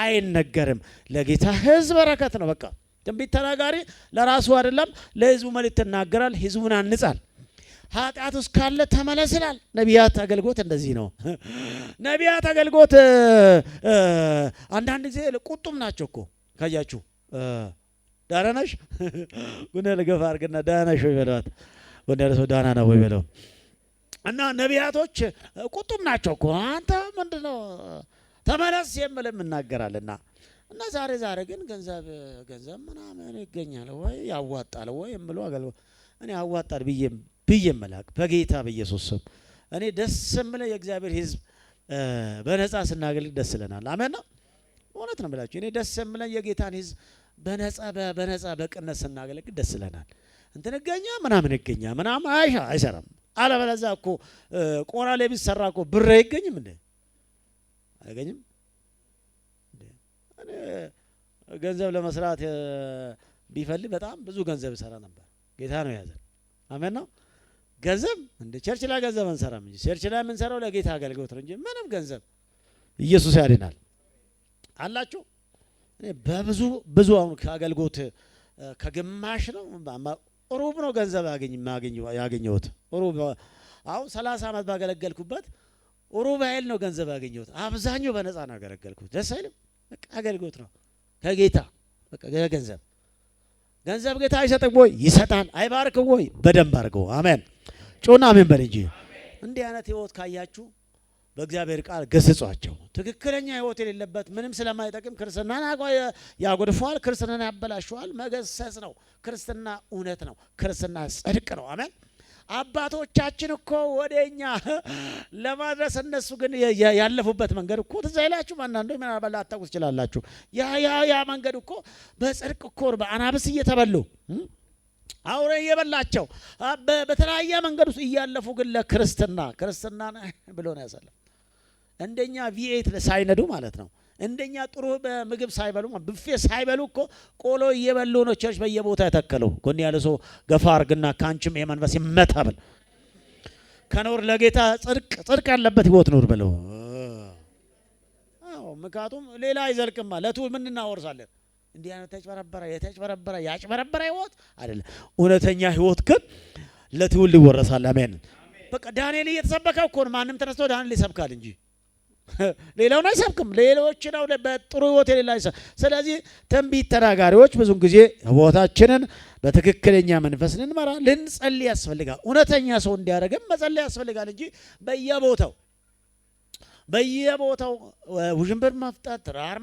አይነገርም። ለጌታ ሕዝብ በረከት ነው። በቃ ትንቢት ተናጋሪ ለራሱ አይደለም ለሕዝቡ መልእክት ይናገራል፣ ሕዝቡን አንጻል። ኃጢአት ውስጥ ካለ ተመለስ ይላል። ነቢያት አገልግሎት እንደዚህ ነው። ነቢያት አገልግሎት አንዳንድ ጊዜ ቁጡም ናቸው እኮ ካያችሁ ዳናነሽ ጉነል ገፋ አርገና ዳናነሽ ወይ በሏት ወንደረሰ ዳና ነው ወይ በለው እና ነቢያቶች ቁጡም ናቸው እኮ አንተ ምንድነው ተመለስ የምልም እናገራልና እና ዛሬ ግን ገንዘብ ምናምን ይገኛል ወይ ያዋጣል ወይ የምለው አገልግሎት እኔ ያዋጣል ብዬ መላክ በጌታ በኢየሱስ ስም እኔ ደስ የምለው የእግዚአብሔር ሕዝብ በነፃ ስናገልግ ደስ ይለናል። አሜን ነው እውነት ነው ብላችሁ እኔ ደስ የምለው የጌታን ሕዝብ በነፃ በቅነት ስናገለግል ደስ ይለናል። እንትን ገኛ ምናምን አይሰራም። አለበለዚያ እኮ ቆራሌ ቢሰራ እኮ ብር አይገኝም እንዴ? አይገኝም እንዴ? እኔ ገንዘብ ለመስራት ቢፈልግ በጣም ብዙ ገንዘብ ይሰራ ነበር። ጌታ ነው ያዘን። አሜን ነው። ገንዘብ እንደ ቸርች ላይ ገንዘብ እንሰራም እንጂ ቸርች ላይ የምንሰራው ለጌታ አገልግሎት ነው እንጂ ምንም ገንዘብ ኢየሱስ ያድናል አላችሁ። እኔ በብዙ አሁን ከአገልግሎት ከግማሽ ነው ሩብ ነው ገንዘብ ያገኘሁት። ሩብ አሁን 30 ዓመት ባገለገልኩበት ሩብ ያህል ነው ገንዘብ ያገኘሁት። አብዛኛው በነፃ ነው ያገለገልኩት። ደስ አይልም? በቃ አገልግሎት ነው ከጌታ በቃ ገንዘብ ገንዘብ ጌታ አይሰጥም ወይ? ይሰጣል። አይባርክም ወይ? በደንብ አድርገው። አሜን። ጮና አሜን በል እንጂ። እንዲህ አይነት ህይወት ካያችሁ በእግዚአብሔር ቃል ገስጿቸው። ትክክለኛ ህይወት የሌለበት ምንም ስለማይጠቅም ክርስትናን ያጎድፈዋል፣ ክርስትናን ያበላሸዋል። መገሰጽ ነው ክርስትና። እውነት ነው ክርስትና፣ ጽድቅ ነው። አሜን። አባቶቻችን እኮ ወደኛ ለማድረስ እነሱ ግን ያለፉበት መንገድ እኮ ትዝ አይላችሁ? አንዳንዱ ምናልባት ላታውቁ ትችላላችሁ። ያ መንገድ እኮ በጽድቅ እኮ በአናብስ እየተበሉ አውሬ እየበላቸው በተለያየ መንገድ ውስጥ እያለፉ ግን ለክርስትና ብሎ ነው ያሳለፉ። እንደኛ ቪኤት ሳይነዱ ማለት ነው። እንደኛ ጥሩ ምግብ ሳይበሉ ብፌ ሳይበሉ እኮ ቆሎ እየበሉ ነው ቸርች በየቦታ የተከለው። ጎን ያለ ሰው ገፋ አርግና ካንቺም የመንፈስ ይመታበል ከኖር ለጌታ ጽድቅ ያለበት ህይወት ኖር ብለው። አዎ ምክንያቱም ሌላ አይዘልቅማ። ለቱ ምን እናወርሳለን? እንዲህ አይነት ያጭበረበረ ህይወት አይደለም። እውነተኛ ህይወት ግን ለትውልድ ይወረሳል። አሜን። በቃ ዳንኤል እየተሰበከ እኮ ነው። ማንም ተነስቶ ዳንኤል ይሰብካል እንጂ ሌላውን አይሰብክም። ሌሎች ነው በጥሩ ህይወት የሌላ አይሰብ። ስለዚህ ትንቢት ተናጋሪዎች ብዙ ጊዜ ህይወታችንን በትክክለኛ መንፈስ ልንመራ ልንጸልይ ያስፈልጋል። እውነተኛ ሰው እንዲያደርግም መጸለይ ያስፈልጋል እንጂ በየቦታው ውዥንብር መፍጠር፣ ትዳር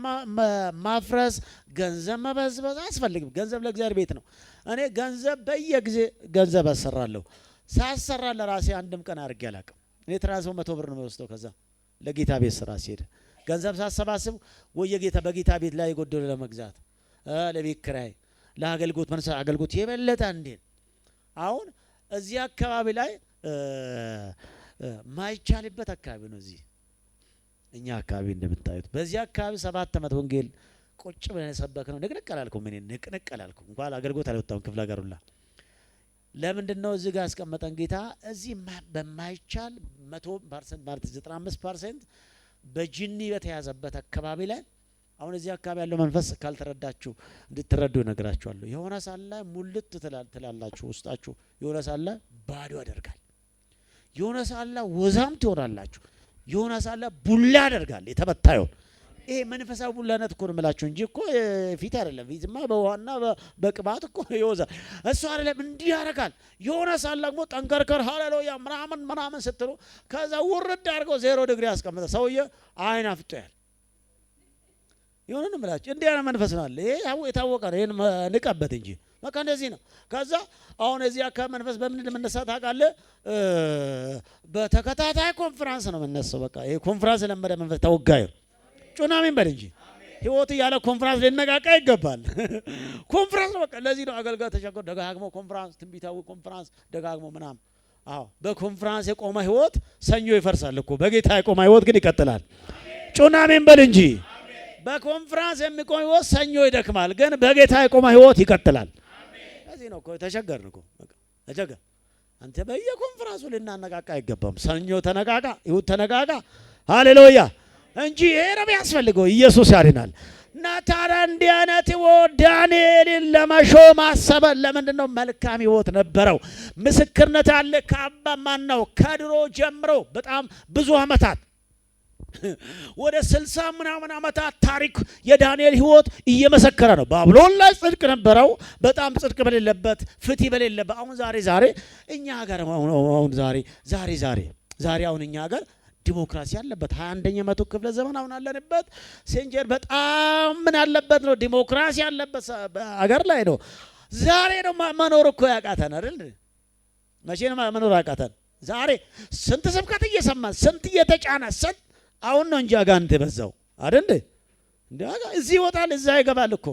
ማፍረስ፣ ገንዘብ መበዝበዝ አያስፈልግም። ገንዘብ ለእግዚአብሔር ቤት ነው። እኔ ገንዘብ በየጊዜ ገንዘብ አሰራለሁ። ሳሰራ ለራሴ አንድም ቀን አድርጌ አላውቅም። እኔ ትራንስፈር 100 ብር ነው የሚወስደው። ከዛ ለጌታ ቤት ስራ ሲሄድ ገንዘብ ሳሰባስብ ወይ በጌታ ቤት ላይ የጎደለ ለመግዛት፣ ለቤት ኪራይ፣ ለአገልግሎት መንፈሳዊ አገልግሎት የበለጠ እንዴት አሁን እዚህ አካባቢ ላይ ማይቻልበት አካባቢ ነው። እዚህ እኛ አካባቢ እንደምታዩት በዚህ አካባቢ 7 ዓመት ወንጌል ቁጭ ብለን ሰበክ ነው። ንቅንቅ አላልኩም። እኔ ንቅንቅ አላልኩም። እንኳን አገልግሎት አልወጣሁም ክፍለ ሀገር ሁላ። ለምንድነው እዚህ ጋር አስቀመጠን ጌታ? እዚህ በማይቻል 100% ማለት 95% በጅኒ በተያዘበት አካባቢ ላይ አሁን እዚህ አካባቢ ያለው መንፈስ ካልተረዳችሁ እንድትረዱ እነግራችኋለሁ። የሆነ ሳለ ሙልት ትላላችሁ ውስጣችሁ፣ የሆነ ሳለ ባዶ ያደርጋል። የሆነ ሳለ ወዛም ትሆናላችሁ። የሆነ ሳለ ቡላ ያደርጋል የተበታየው። ይሄ መንፈሳዊ ቡላነት እኮ ነው የምላችሁ እንጂ እኮ ፊት አይደለም። ፊትማ በውሃና በቅባት እኮ ይወዛል። እሱ አይደለም እንዲህ ያደርጋል። የሆነ ሳለ ደግሞ ጠንከርከር ሃሌሉያ ምናምን ስትሉ ከዛ ውርድ አድርገው 0 ዲግሪ ያስቀምጠ ሰውዬ አይን አፍጦያል። የሆነ ነው የምላችሁ። እንዲህ አይነት መንፈስ ነው አለ። ይሄ የታወቀ ነው። ይሄን ንቀበት እንጂ በቃ እንደዚህ ነው። ከዛ አሁን እዚህ አካባቢ መንፈስ በምን እንደምነሳ ታውቃለህ? በተከታታይ ኮንፈረንስ ነው የምነሳው። በቃ ይሄ ኮንፈረንስ ለመደ መንፈስ ተወጋዩ ጩናሚን በል እንጂ ህይወት ያለ ኮንፈረንስ ሊነቃቃ ይገባል። ኮንፈረንስ ነው በቃ። ለዚህ ነው አገልጋይ ተሸከው ደጋግሞ ኮንፈረንስ፣ ትንቢታዊ ኮንፈረንስ ደጋግሞ ምናምን። አዎ በኮንፈረንስ የቆመ ህይወት ሰኞ ይፈርሳል እኮ። በጌታ የቆመ ህይወት ግን ይቀጥላል። ጩናሚን በል እንጂ በኮንፈረንስ የሚቆም ህይወት ሰኞ ይደክማል፣ ግን በጌታ የቆመ ህይወት ይቀጥላል። ለዚህ ነው እኮ ተቸገርን እኮ በቃ ተቸገር። አንተ በየኮንፈረንሱ ልናነቃቃ አይገባም። ሰኞ ተነቃቃ፣ ይሁን ተነቃቃ። ሃሌሉያ እንጂ ይሄ ነው የሚያስፈልገው። ኢየሱስ ያድናል። እና ታዲያ እንዲህ አይነት ህይወት ዳንኤልን ለመሾም አሰበ። ለምንድን ነው? መልካም ህይወት ነበረው። ምስክርነት አለ። ከአባ ማን ነው? ከድሮ ጀምሮ በጣም ብዙ አመታት ወደ 60 ምናምን አመታት ታሪክ የዳንኤል ህይወት እየመሰከረ ነው። ባቢሎን ላይ ጽድቅ ነበረው። በጣም ጽድቅ በሌለበት ፍትህ በሌለበት አሁን ዛሬ እኛ ሀገር አሁን ዛሬ አሁን እኛ ሀገር ዲሞክራሲ ያለበት 21ኛ መቶ ክፍለ ዘመን አሁን አለንበት። ሴንጀር በጣም ምን አለበት ነው? ዲሞክራሲ ያለበት ሀገር ላይ ነው። ዛሬ ነው መኖር እኮ ያቃተን አይደል? መቼ ነው መኖር ያቃተን? ዛሬ ስንት ስብከት እየሰማን ስንት እየተጫነ ስንት አሁን ነው እንጂ አጋንንት የበዛው አይደል? እንዴ እዚህ ይወጣል እዛ ይገባል እኮ።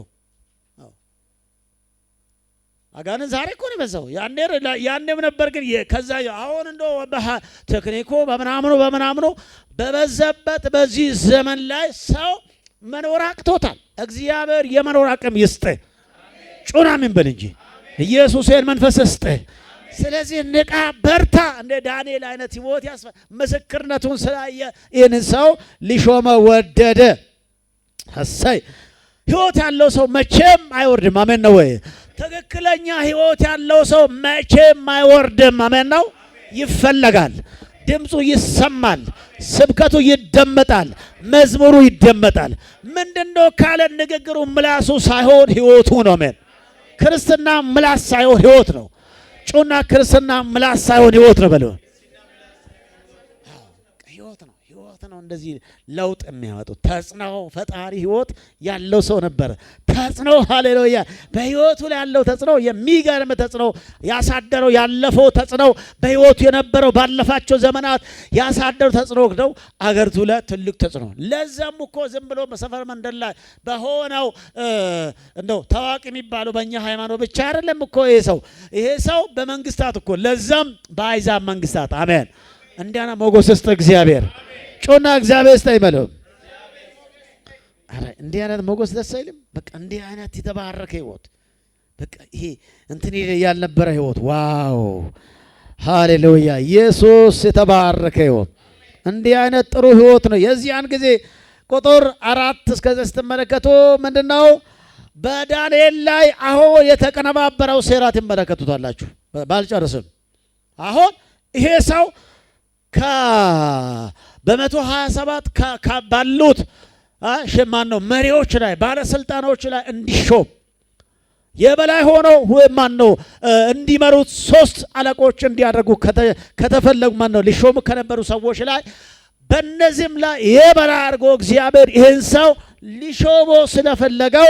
አጋንንት ዛሬ እኮ ነው የበዛው። ያኔም ነበር ግን ከዛ አሁን እንደው ቴክኒኮ በምናምኑ በበዛበት በዚህ ዘመን ላይ ሰው መኖር አቅቶታል። እግዚአብሔር የመኖር አቅም ይስጥ። ጩናምን በል እንጂ ኢየሱስን መንፈስ ይስጥ። ስለዚህ ንቃ፣ በርታ። እንደ ዳንኤል አይነት ህይወት ምስክርነቱን ስላየ ይህን ሰው ሊሾመ ወደደ። ሐሳይ ህይወት ያለው ሰው መቼም አይወርድም። አሜን ነው ወይ? ትክክለኛ ህይወት ያለው ሰው መቼም አይወርድም። አሜን ነው። ይፈለጋል፣ ድምፁ ይሰማል፣ ስብከቱ ይደመጣል፣ መዝሙሩ ይደመጣል። ምንድነው ካለ ንግግሩ ምላሱ ሳይሆን ህይወቱ ነው። አሜን። ክርስትና ምላስ ሳይሆን ሕይወት ነው። ጩና ክርስትና ምላስ ሳይሆን ሕይወት ነው በለው። ሕይወት ነው እንደዚህ ለውጥ የሚያመጡት ተጽዕኖ ፈጣሪ ሕይወት ያለው ሰው ነበር። ተጽዕኖ ሃሌሉያ! በሕይወቱ ላይ ያለው ተጽዕኖ የሚገርም ተጽዕኖ ያሳደረው ያለፈው ተጽዕኖ በሕይወቱ የነበረው ባለፋቸው ዘመናት ያሳደረው ተጽዕኖ ነው አገሪቱ ላይ ትልቅ ተጽዕኖ። ለዛም እኮ ዝም ብሎ በሰፈር መንደር ላይ በሆነው እንደው ታዋቂ የሚባለው በእኛ ሃይማኖት ብቻ አይደለም እኮ ይሄ ሰው በመንግስታት እኮ ለዛም በአሕዛብ መንግስታት አሜን እንዲያና ሞገስ ውስጥ እግዚአብሔር ጮና እግዚአብሔር ስታይ በለው። አረ እንዲህ አይነት ሞገስ ደስ አይልም? በቃ እንዲህ አይነት የተባረከ ሕይወት በቃ ይሄ እንትን ያልነበረ ሕይወት ዋው ሃሌሉያ! ኢየሱስ የተባረከ ሕይወት እንዲህ አይነት ጥሩ ሕይወት ነው። የዚያን ጊዜ ቁጥር 4 እስከ 9 ስትመለከቱ ምንድነው በዳንኤል ላይ አሁን የተቀነባበረው ሴራ ትመለከቱታላችሁ። ባልጨርስም አሁን ይሄ ሰው በ127 ባሉት ማን ነው መሪዎች ላይ ባለስልጣኖች ላይ እንዲሾም የበላይ ሆነው ማን ነው እንዲመሩት 3 አለቆች እንዲያደርጉ ከተፈለጉ ማን ነው ሊሾሙ ከነበሩ ሰዎች ላይ በእነዚህም ላይ የበላይ አድርጎ እግዚአብሔር ይህን ሰው ሊሾሞ ስለፈለገው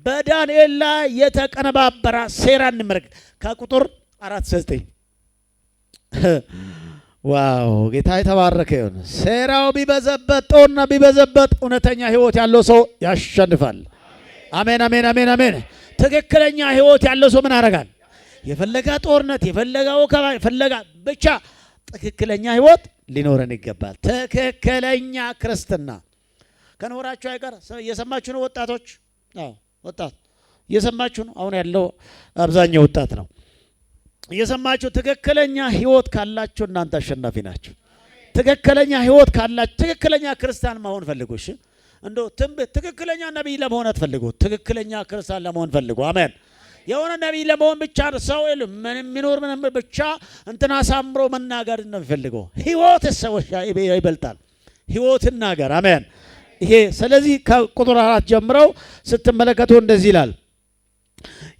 በዳንኤል ላይ የተቀነባበረ ሴራ እንመለከት ከቁጥር 4-9 ዋው ጌታ የተባረከ ይሁን። ሴራው ቢበዘበት ጦርና ቢበዘበት እውነተኛ ሕይወት ያለው ሰው ያሸንፋል። አሜን አሜን አሜን አሜን። ትክክለኛ ሕይወት ያለው ሰው ምን ያደርጋል? የፈለጋ ጦርነት የፈለጋ ወከባ የፈለጋ ብቻ ትክክለኛ ሕይወት ሊኖረን ይገባል። ትክክለኛ ክርስትና ከኖራችሁ አይቀር እየሰማችሁ ነው ወጣቶች? አዎ ወጣት እየሰማችሁ ነው። አሁን ያለው አብዛኛው ወጣት ነው እየሰማችሁ። ትክክለኛ ሕይወት ካላችሁ እናንተ አሸናፊ ናችሁ። ትክክለኛ ሕይወት ካላችሁ ትክክለኛ ክርስቲያን መሆን ፈልጉ። እሺ እንደው ትክክለኛ ነቢይ ለመሆን አትፈልጉ። ትክክለኛ ክርስቲያን ለመሆን ፈልጉ። አሜን። የሆነ ነቢይ ለመሆን ብቻ ሰው ምንም የሚኖር ምንም ብቻ እንትና አሳምሮ መናገር ነው የሚፈልገው። ሕይወት ሰዎች ይበልጣል። ሕይወት እናገር። አሜን። ይሄ ስለዚህ ከቁጥር 4 ጀምረው ስትመለከቱ እንደዚህ ይላል።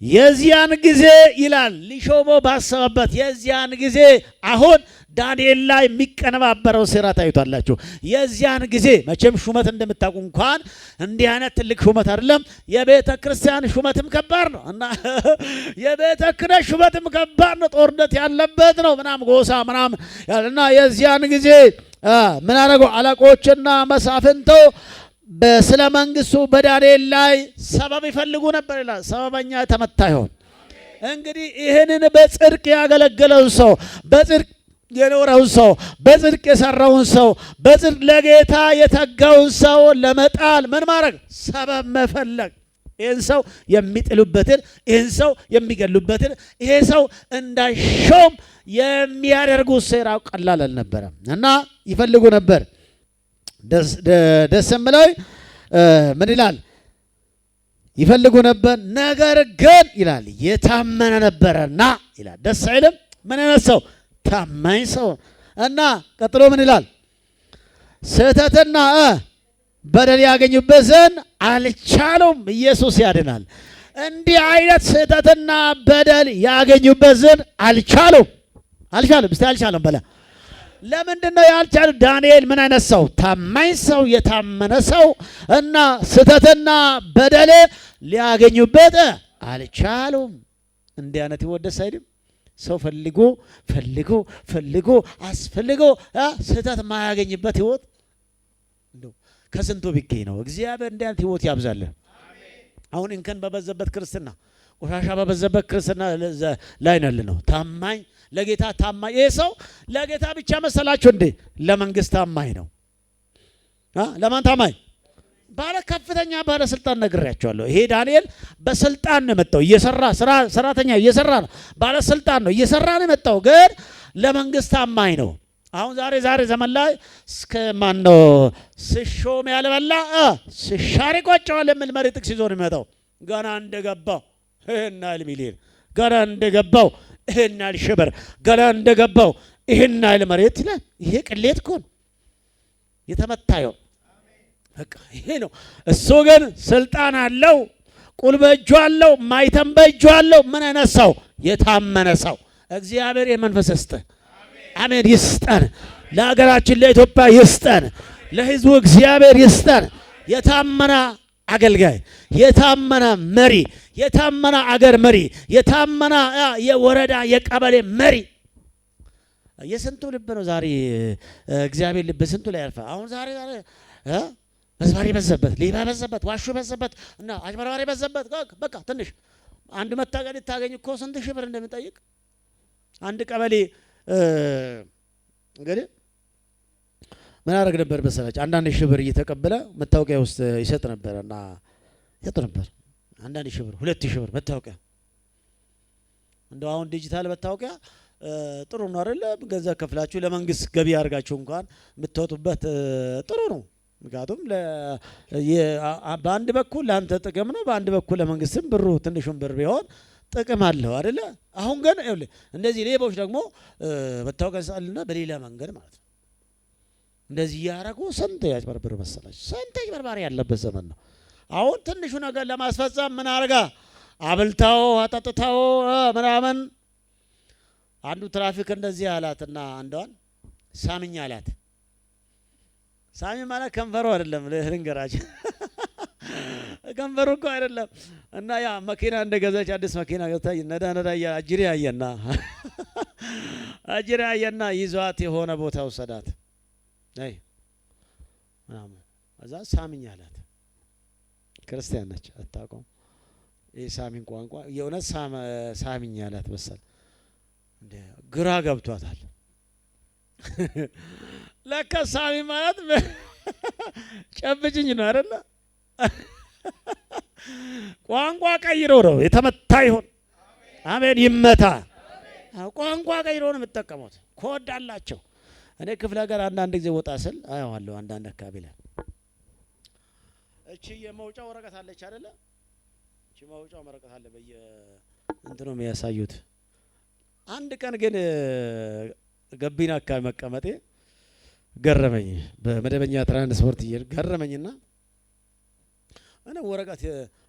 የዚያን ጊዜ ይላል ሊሾሞ ባሰበበት የዚያን ጊዜ አሁን ዳንኤል ላይ የሚቀነባበረው ሴራ ታዩታላችሁ። የዚያን ጊዜ መቼም ሹመት እንደምታውቁ እንኳን እንዲህ አይነት ትልቅ ሹመት አይደለም። የቤተ ክርስቲያን ሹመትም ከባድ ነው እና የቤተ ክህነት ሹመትም ከባድ ነው። ጦርነት ያለበት ነው ምናም ጎሳ ምናም እና የዚያን ጊዜ ምን አደረገው? አለቆችና መሳፍንቶ በስለ መንግስቱ በዳንኤል ላይ ሰበብ ይፈልጉ ነበር ይላል። ሰበበኛ ተመታ ይሆን እንግዲህ ይህንን በጽድቅ ያገለገለውን ሰው በጽድቅ የኖረውን ሰው በጽድቅ የሰራውን ሰው በጽድቅ ለጌታ የተጋውን ሰው ለመጣል ምን ማድረግ? ሰበብ መፈለግ። ይህን ሰው የሚጥሉበትን ይህን ሰው የሚገሉበትን ይሄ ሰው እንዳይሾም የሚያደርጉት ሴራው ቀላል አልነበረም እና ይፈልጉ ነበር። ደስ የምለው ምን ይላል? ይፈልጉ ነበር። ነገር ግን ይላል የታመነ ነበረና ይላል። ደስ አይልም? ምን አይነት ሰው? ታማኝ ሰው እና ቀጥሎ ምን ይላል? ስህተትና በደል ያገኙበት ዘንድ አልቻሉም። ኢየሱስ ያድናል። እንዲህ አይነት ስህተትና በደል ያገኙበት ዘንድ አልቻሉም። እስቲ አልቻሉም በላ። ለምንድን ነው ያልቻሉ? ዳንኤል ምን አይነት ሰው? ታማኝ ሰው፣ የታመነ ሰው እና ስህተትና በደል ሊያገኙበት አልቻሉም። እንዲህ አይነት ይወደስ አይደል? ሰው ፈልጎ አስፈልጎ ስህተት ማያገኝበት ህይወት እንደው ከስንቱ ቢገኝ ነው። እግዚአብሔር እንዲህ አይነት ህይወት ያብዛልን። አሁን እንከን በበዛበት ክርስትና፣ ቆሻሻ በበዛበት ክርስትና ላይ ነው። ታማኝ ለጌታ ታማኝ ይሄ ሰው ለጌታ ብቻ መሰላችሁ እንዴ? ለመንግስት ታማኝ ነው። ለማን ታማኝ? ባለ ከፍተኛ ባለስልጣን ነግሬያቸዋለሁ። ይሄ ዳንኤል በስልጣን ነው የመጣው። ሰራተኛ እየሰራ ነው። ባለስልጣን ነው እየሰራ ነው የመጣው። ግን ለመንግስት ታማኝ ነው። አሁን ዛሬ ዘመን ላይ እስከ ማን ነው ስሾም ያልበላ ስሻሪ ቆጨዋል የሚል መሪ ጥቅስ ይዞ ነው የሚመጣው። ገና እንደገባው ይሄን ያህል ሚሊዮን ገና እንደገባው ይሄን ያህል ሽብር ገና እንደገባው ይሄን ያህል መሬት ይላል። ይሄ ቅሌት እኮ ነው የተመታየው። በቃ ይሄ ነው። እሱ ግን ስልጣን አለው፣ ቁል በእጁ አለው፣ ማይተም በእጁ አለው። ምን አይነት ሰው? የታመነ ሰው። እግዚአብሔር የመንፈስ ይስጠን። አሜን። ይስጠን። ለሀገራችን ለኢትዮጵያ ይስጠን። ለሕዝቡ እግዚአብሔር ይስጠን። የታመነ አገልጋይ፣ የታመነ መሪ፣ የታመነ አገር መሪ፣ የታመነ የወረዳ የቀበሌ መሪ። የስንቱ ልብ ነው ዛሬ እግዚአብሔር ልብ ስንቱ ላይ ያልፋ። አሁን ዛሬ መስባሪ በዘበት፣ ሌባ በዘበት፣ ዋሹ በዘበት እና አጭበርባሪ በዘበት። በቃ ትንሽ አንድ መታገል ታገኝ እኮ ስንት ሺህ ብር እንደሚጠይቅ አንድ ቀበሌ እንግዲህ ምን አደረግ ነበር መሰላችሁ? አንዳንድ ሺህ ብር እየተቀበለ መታወቂያ ውስጥ ይሰጥ ነበር እና ይሰጥ ነበር። አንዳንድ ሺህ ብር 2000 ብር መታወቂያ። እንደው አሁን ዲጂታል መታወቂያ ጥሩ ነው አይደለ? ገንዘብ ከፍላችሁ ለመንግስት ገቢ አድርጋችሁ እንኳን የምትወጡበት ጥሩ ነው። ምክንያቱም በአንድ በኩል ለአንተ ጥቅም ነው፣ በአንድ በኩል ለመንግስትም ብሩ ትንሹን ብር ቢሆን ጥቅም አለው አይደለ? አሁን ግን እንደዚህ ሌቦች ደግሞ መታወቂያ ሳልና በሌላ መንገድ ማለት ነው እንደዚህ እያደረጉ ስንት ያጭበርብር መሰላችሁ? ስንት ያጭበርባሪ ያለበት ዘመን ነው። አሁን ትንሹ ነገር ለማስፈጸም ምን አርጋ አብልታው አጠጥታው ምናምን። አንዱ ትራፊክ እንደዚህ አላትና አንዷን ሳምኛ አላት። ሳሚ ማለት ከንፈሩ አይደለም፣ ልንገራችሁ ከንፈሩ እኮ አይደለም። እና ያ መኪና እንደገዛች አዲስ መኪና ገዝታ ነዳ አጅሬ አየና አጅሬ አየና ይዟት የሆነ ቦታ ወሰዳት። አይ ምናምን እዛ ሳምኝ አላት። ክርስቲያን ነች አታውቀውም። የሳሚን ቋንቋ የእውነት ሳምኝ አላት መሰል። እንደ ግራ ገብቷታል። ለካ ሳሚ ማለት ጨብጭኝ ነው አይደለ? ቋንቋ ቀይሮ ነው የተመታ ይሆን? አሜን ይመታ። ቋንቋ ቀይሮ ነው የምትጠቀሙት። ኮድ አላቸው። እኔ ክፍለ ሀገር አንዳንድ ጊዜ ወጣ ስል አየዋለሁ። አንዳንድ አካባቢ ላይ እቺ የመውጫ ወረቀት አለች አይደለ? እቺ መውጫ ወረቀት አለ እንትኑ የሚያሳዩት። አንድ ቀን ግን ገቢና አካባቢ መቀመጤ ገረመኝ። በመደበኛ ትራንስፖርት ገረመኝና እኔ ወረቀት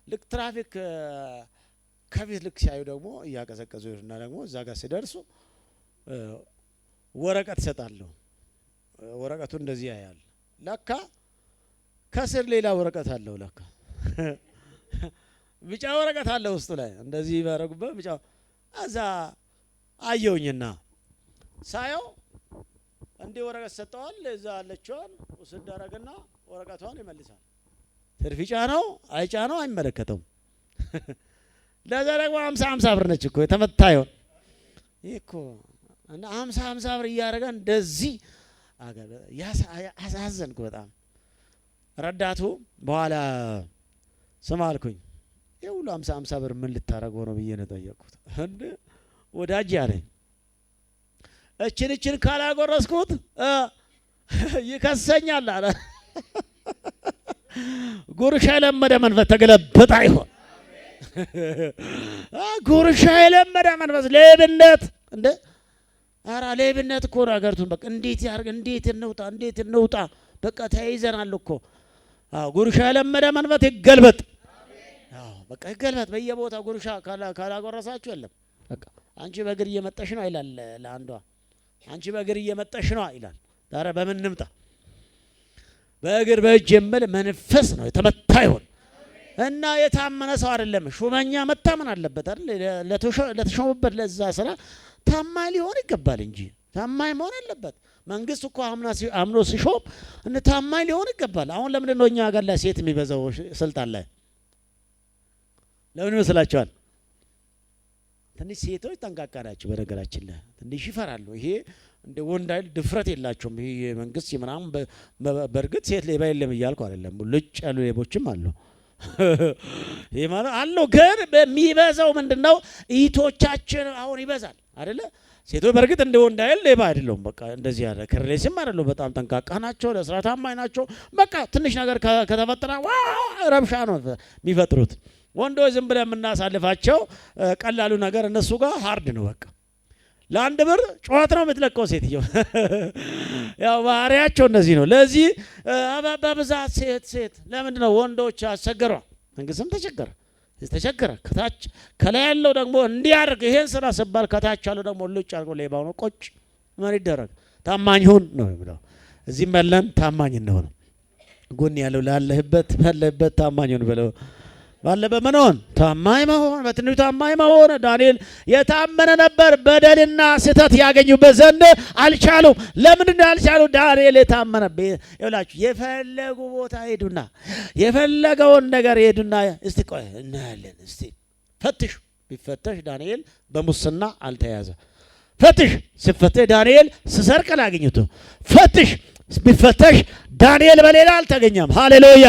ልክ ትራፊክ ከፊት ልክ ሲያዩ ደግሞ እያቀዘቀዙ እና ደግሞ እዛ ጋር ሲደርሱ ወረቀት ይሰጣለሁ። ወረቀቱ እንደዚህ ያያል። ለካ ከስር ሌላ ወረቀት አለው። ለካ ቢጫ ወረቀት አለ ውስጡ ላይ እንደዚህ ባረጉበት ቢጫ። እዛ አየውኝና ሳየው እንዴ ወረቀት ሰጠዋል። እዛ አለችዋን ውስድ አረገና ወረቀቷን ይመልሳል። ትርፊ ጫነው አይጫነው አይመለከተውም። ለዛ ደግሞ 50 ብር ነች እኮ የተመታ ይሆን ይሄ እኮ እና 50 ብር እያደረገ እንደዚህ አሳዘንኩ በጣም። ረዳቱ በኋላ ስማ አልኩኝ፣ የሁሉ 50 ብር ምን ልታረገው ነው ብዬ ነው ጠየቅኩት። እንደ ወዳጅ አለኝ እችን ካላጎረስኩት ይከሰኛል አለ። ጉርሻ የለመደ መንፈስ ተገለበጠ ይሆን? ጉርሻ የለመደ መንፈስ ሌብነት እንደ አራ ሌብነት እኮ ነው አገርቱን በቃ እንዴት ያርግ እንዴት እንውጣ በቃ ተይዘናል እኮ። ጉርሻ የለመደ መንፈስ ይገልበጥ። በቃ ይገልበጥ። በየቦታው ጉርሻ ካላጎረሳችሁ የለም በቃ አንቺ በእግር እየመጣሽ ነው ይላል ለአንዷ። አንቺ በእግር እየመጣሽ ነው ይላል። ዛሬ በምን እንምጣ? በእግር በእጅ የምል መንፈስ ነው የተመታ ይሆን እና የታመነ ሰው አይደለም። ሹመኛ መታመን አለበት አይደል? ለተሾመበት ለዛ ስራ ታማኝ ሊሆን ይገባል እንጂ ታማኝ መሆን አለበት። መንግስት እኮ አምኖ ሲሾም እነ ታማኝ ሊሆን ይገባል። አሁን ለምን ነው እኛ ሀገር ላይ ሴት የሚበዛው ስልጣን ላይ? ለምን ይመስላችኋል? ትንሽ ሴቶች ጠንቃቃ ናቸው። በነገራችን ላይ ትንሽ ይፈራሉ። ይሄ እንደ ወንድ አይደል ድፍረት የላቸውም። ይሄ መንግስት ምናምን በእርግጥ ሴት ሌባ የለም እያልኩ አይደለም። ልጭ ያሉ ሌቦችም አሉ። ይሄ ማለት አለው። ግን በሚበዛው ምንድነው እህቶቻችን አሁን ይበዛል አይደለ? ሴቶች በእርግጥ እንደ ወንድ አይደል ሌባ አይደለም። በቃ እንደዚህ ያለ ከርሌስም አይደለም። በጣም ጠንቃቃ ናቸው። ለስራ ታማኝ ናቸው። በቃ ትንሽ ነገር ከተፈጠረ ረብሻ ነው የሚፈጥሩት። ወንዶች ዝም ብለን የምናሳልፋቸው ቀላሉ ነገር እነሱ ጋር ሃርድ ነው። በቃ ለአንድ ብር ጨዋታ ነው የምትለቀው ሴትየው። ያው ባህሪያቸው እንደዚህ ነው። ለዚህ በብዛት ሴት ለምንድን ነው ወንዶች አስቸገሯ? መንግስትም ተቸገረ። ተቸገረ። ከታች ከላይ ያለው ደግሞ እንዲያርግ ይሄን ስራ ሲባል ከታች ያለው ደግሞ ልጭ አድርጎ ሌባው ነው ቆጭ ምን ይደረግ? ታማኝ ሁን ነው የሚለው። እዚህም ያለን ታማኝ እንደሆነ ጎን ያለው ባለህበት ታማኝ ሁን ብለው ባለበት መሆን ታማኝ መሆን በትንሹ ታማኝ መሆን። ዳንኤል የታመነ ነበር። በደልና ስህተት ያገኙበት ዘንድ አልቻሉም። ለምንድን ነው ያልቻሉ? ዳንኤል የታመነ ይላችሁ። የፈለጉ ቦታ ሄዱና የፈለገውን ነገር ሄዱና እስቲ ቆይ እናያለን እስቲ ፈትሽ። ቢፈተሽ ዳንኤል በሙስና አልተያዘ። ፈትሽ ሲፈተሽ ዳንኤል ሲሰርቅ አላገኙትም። ፈትሽ ቢፈተሽ ዳንኤል በሌላ አልተገኘም። ሃሌሉያ!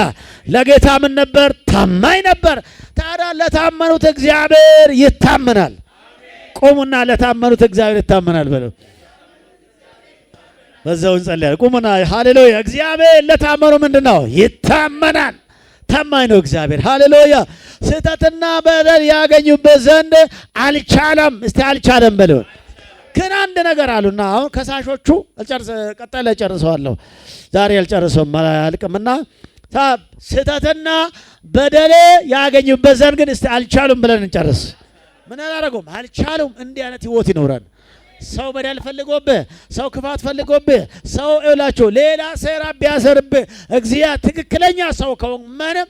ለጌታ ምን ነበር? ታማኝ ነበር። ታዲያ ለታመኑት እግዚአብሔር ይታመናል። ቁሙና ለታመኑት እግዚአብሔር ይታመናል በለው። በዛው እንጸልያለን። ቁሙና ሃሌሉያ! እግዚአብሔር ለታመኑ ምንድነው? ይታመናል። ታማኝ ነው እግዚአብሔር። ሃሌሉያ! ስህተትና በደል ያገኙበት ዘንድ አልቻለም። እስቲ አልቻለም በለው። ግን አንድ ነገር አሉና አሁን ከሳሾቹ ቀጣይ ላይ ጨርሰዋለሁ። ዛሬ አልጨርሰውም አልቅምና ስህተትና በደል ያገኙበት ዘንድ ግን እስቲ አልቻሉም ብለን እንጨርስ። ምን አላረጉም? አልቻሉም። እንዲህ አይነት ህይወት ይኖረን። ሰው በደል ፈልጎብህ፣ ሰው ክፋት ፈልጎብህ፣ ሰው እላችሁ ሌላ ሴራ ቢያሰርብህ እግዚአብሔር ትክክለኛ ሰው ከሆነ ምንም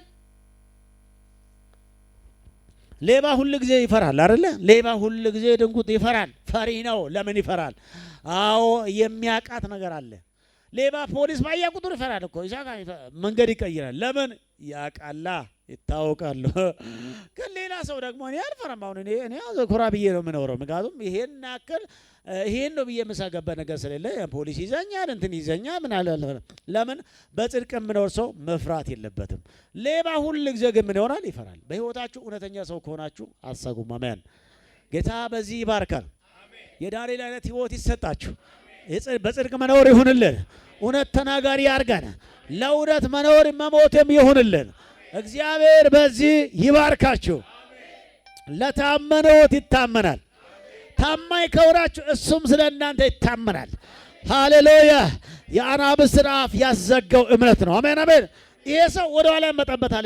ሌባ ሁሉ ጊዜ ይፈራል አይደለ? ሌባ ሁሉ ጊዜ ድንጉጥ ይፈራል። ፈሪ ነው። ለምን ይፈራል? አዎ የሚያቃት ነገር አለ። ሌባ ፖሊስ ባያ ቁጥር ይፈራል እኮ መንገድ ይቀይራል። ለምን? ያቃላ ይታወቃል። ግን ሌላ ሰው ደግሞ እኔ አልፈራም። አሁን እኔ ኩራ ብዬ ነው የምኖረው። ምክንያቱም ይሄን ያክል ይሄን ነው ብዬ የምሳገበት ነገር ስለሌለ ፖሊስ ይዘኛል እንትን ይዘኛል ምን አለ። ለምን? በጽድቅ የምኖር ሰው መፍራት የለበትም። ሌባ ሁሉ ጊዜ ግን ምን ይሆናል? ይፈራል። በህይወታችሁ እውነተኛ ሰው ከሆናችሁ አሰጉም። አሜን። ጌታ በዚህ ይባርካል። የዳንኤል አይነት ህይወት ይሰጣችሁ። በጽድቅ መኖር ይሁንልን። እውነት ተናጋሪ ያርገን። ለእውነት መኖር መሞትም ይሁንልን። እግዚአብሔር በዚህ ይባርካችሁ። ለታመኑት ይታመናል። ታማኝ ከሆናችሁ እሱም ስለ እናንተ ይታመናል። ሃሌሉያ! የአናብስት አፍ ያዘጋው እምነት ነው። አሜን አሜን። ይሄ ሰው ወደ ኋላ ያመጣበታል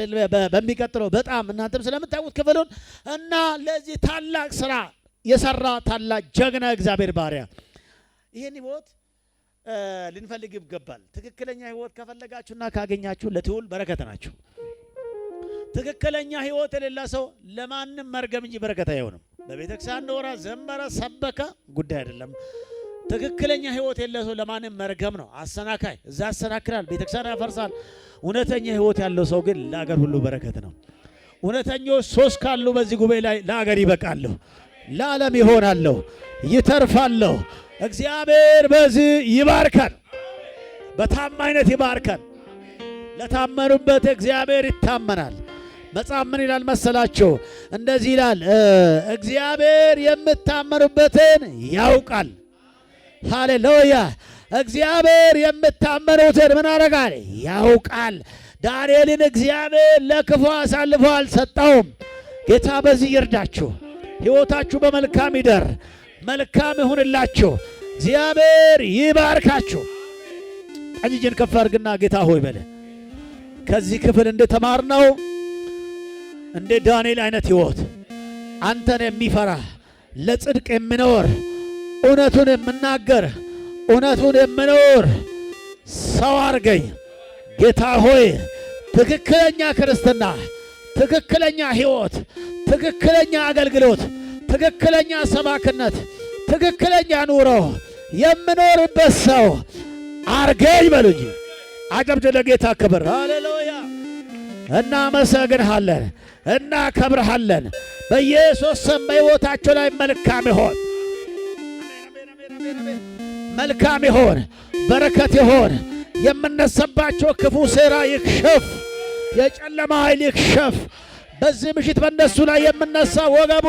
በሚቀጥለው በጣም እናንተም ስለምታውቁት ክፍሉን እና ለዚህ ታላቅ ስራ የሰራ ታላቅ ጀግና እግዚአብሔር ባሪያ። ይሄን ህይወት ልንፈልግ ይገባል። ትክክለኛ ህይወት ከፈለጋችሁና ካገኛችሁ ለትውልድ በረከት ናችሁ። ትክክለኛ ህይወት የሌላ ሰው ለማንም መርገም እንጂ በረከት አይሆንም። በቤተክርስቲያን ኖራ ዘመረ ሰበከ ጉዳይ አይደለም። ትክክለኛ ህይወት የሌላ ሰው ለማንም መርገም ነው። አሰናካይ እዛ ያሰናክላል፣ ቤተክርስቲያን ያፈርሳል። እውነተኛ ህይወት ያለው ሰው ግን ለአገር ሁሉ በረከት ነው። እውነተኞች ሶስት ካሉ በዚህ ጉባኤ ላይ ለአገር ይበቃለሁ፣ ለዓለም ይሆናለሁ፣ ይተርፋለሁ። እግዚአብሔር በዚህ ይባርካል፣ በታማኝነት ይባርካል። ለታመኑበት እግዚአብሔር ይታመናል። መጽሐፍ ምን ይላል መሰላችሁ? እንደዚህ ይላል፣ እግዚአብሔር የምታመኑበትን ያውቃል። ሃሌሉያ! እግዚአብሔር የምታመኑትን ምን አደረጋል? ያውቃል። ዳንኤልን እግዚአብሔር ለክፉ አሳልፎ አልሰጠውም። ጌታ በዚህ ይርዳችሁ። ሕይወታችሁ በመልካም ይደር፣ መልካም ይሁንላችሁ። እግዚአብሔር ይባርካችሁ። ቀኝ እጅን ከፍ አድርግና ጌታ ሆይ በለ። ከዚህ ክፍል እንደተማርነው እንደ ዳንኤል አይነት ሕይወት አንተን የሚፈራ ለጽድቅ የሚኖር እውነቱን የምናገር እውነቱን የምኖር ሰው አርገኝ ጌታ ሆይ። ትክክለኛ ክርስትና፣ ትክክለኛ ሕይወት፣ ትክክለኛ አገልግሎት፣ ትክክለኛ ሰባክነት፣ ትክክለኛ ኑሮ የምኖርበት ሰው አርገኝ በሉ እንጂ። አጨብጭቡ ለጌታ ክብር። ሃሌሉያ! እናመሰግንሃለን፣ እናከብርሃለን። በኢየሱስ ስም በሕይወታቸው ላይ መልካም ይሆን፣ መልካም ይሆን፣ በረከት ይሆን። የምነሳባቸው ክፉ ሴራ ይክሸፍ፣ የጨለማ ኃይል ይክሸፍ። በዚህ ምሽት በእነሱ ላይ የምነሳ ወገቡ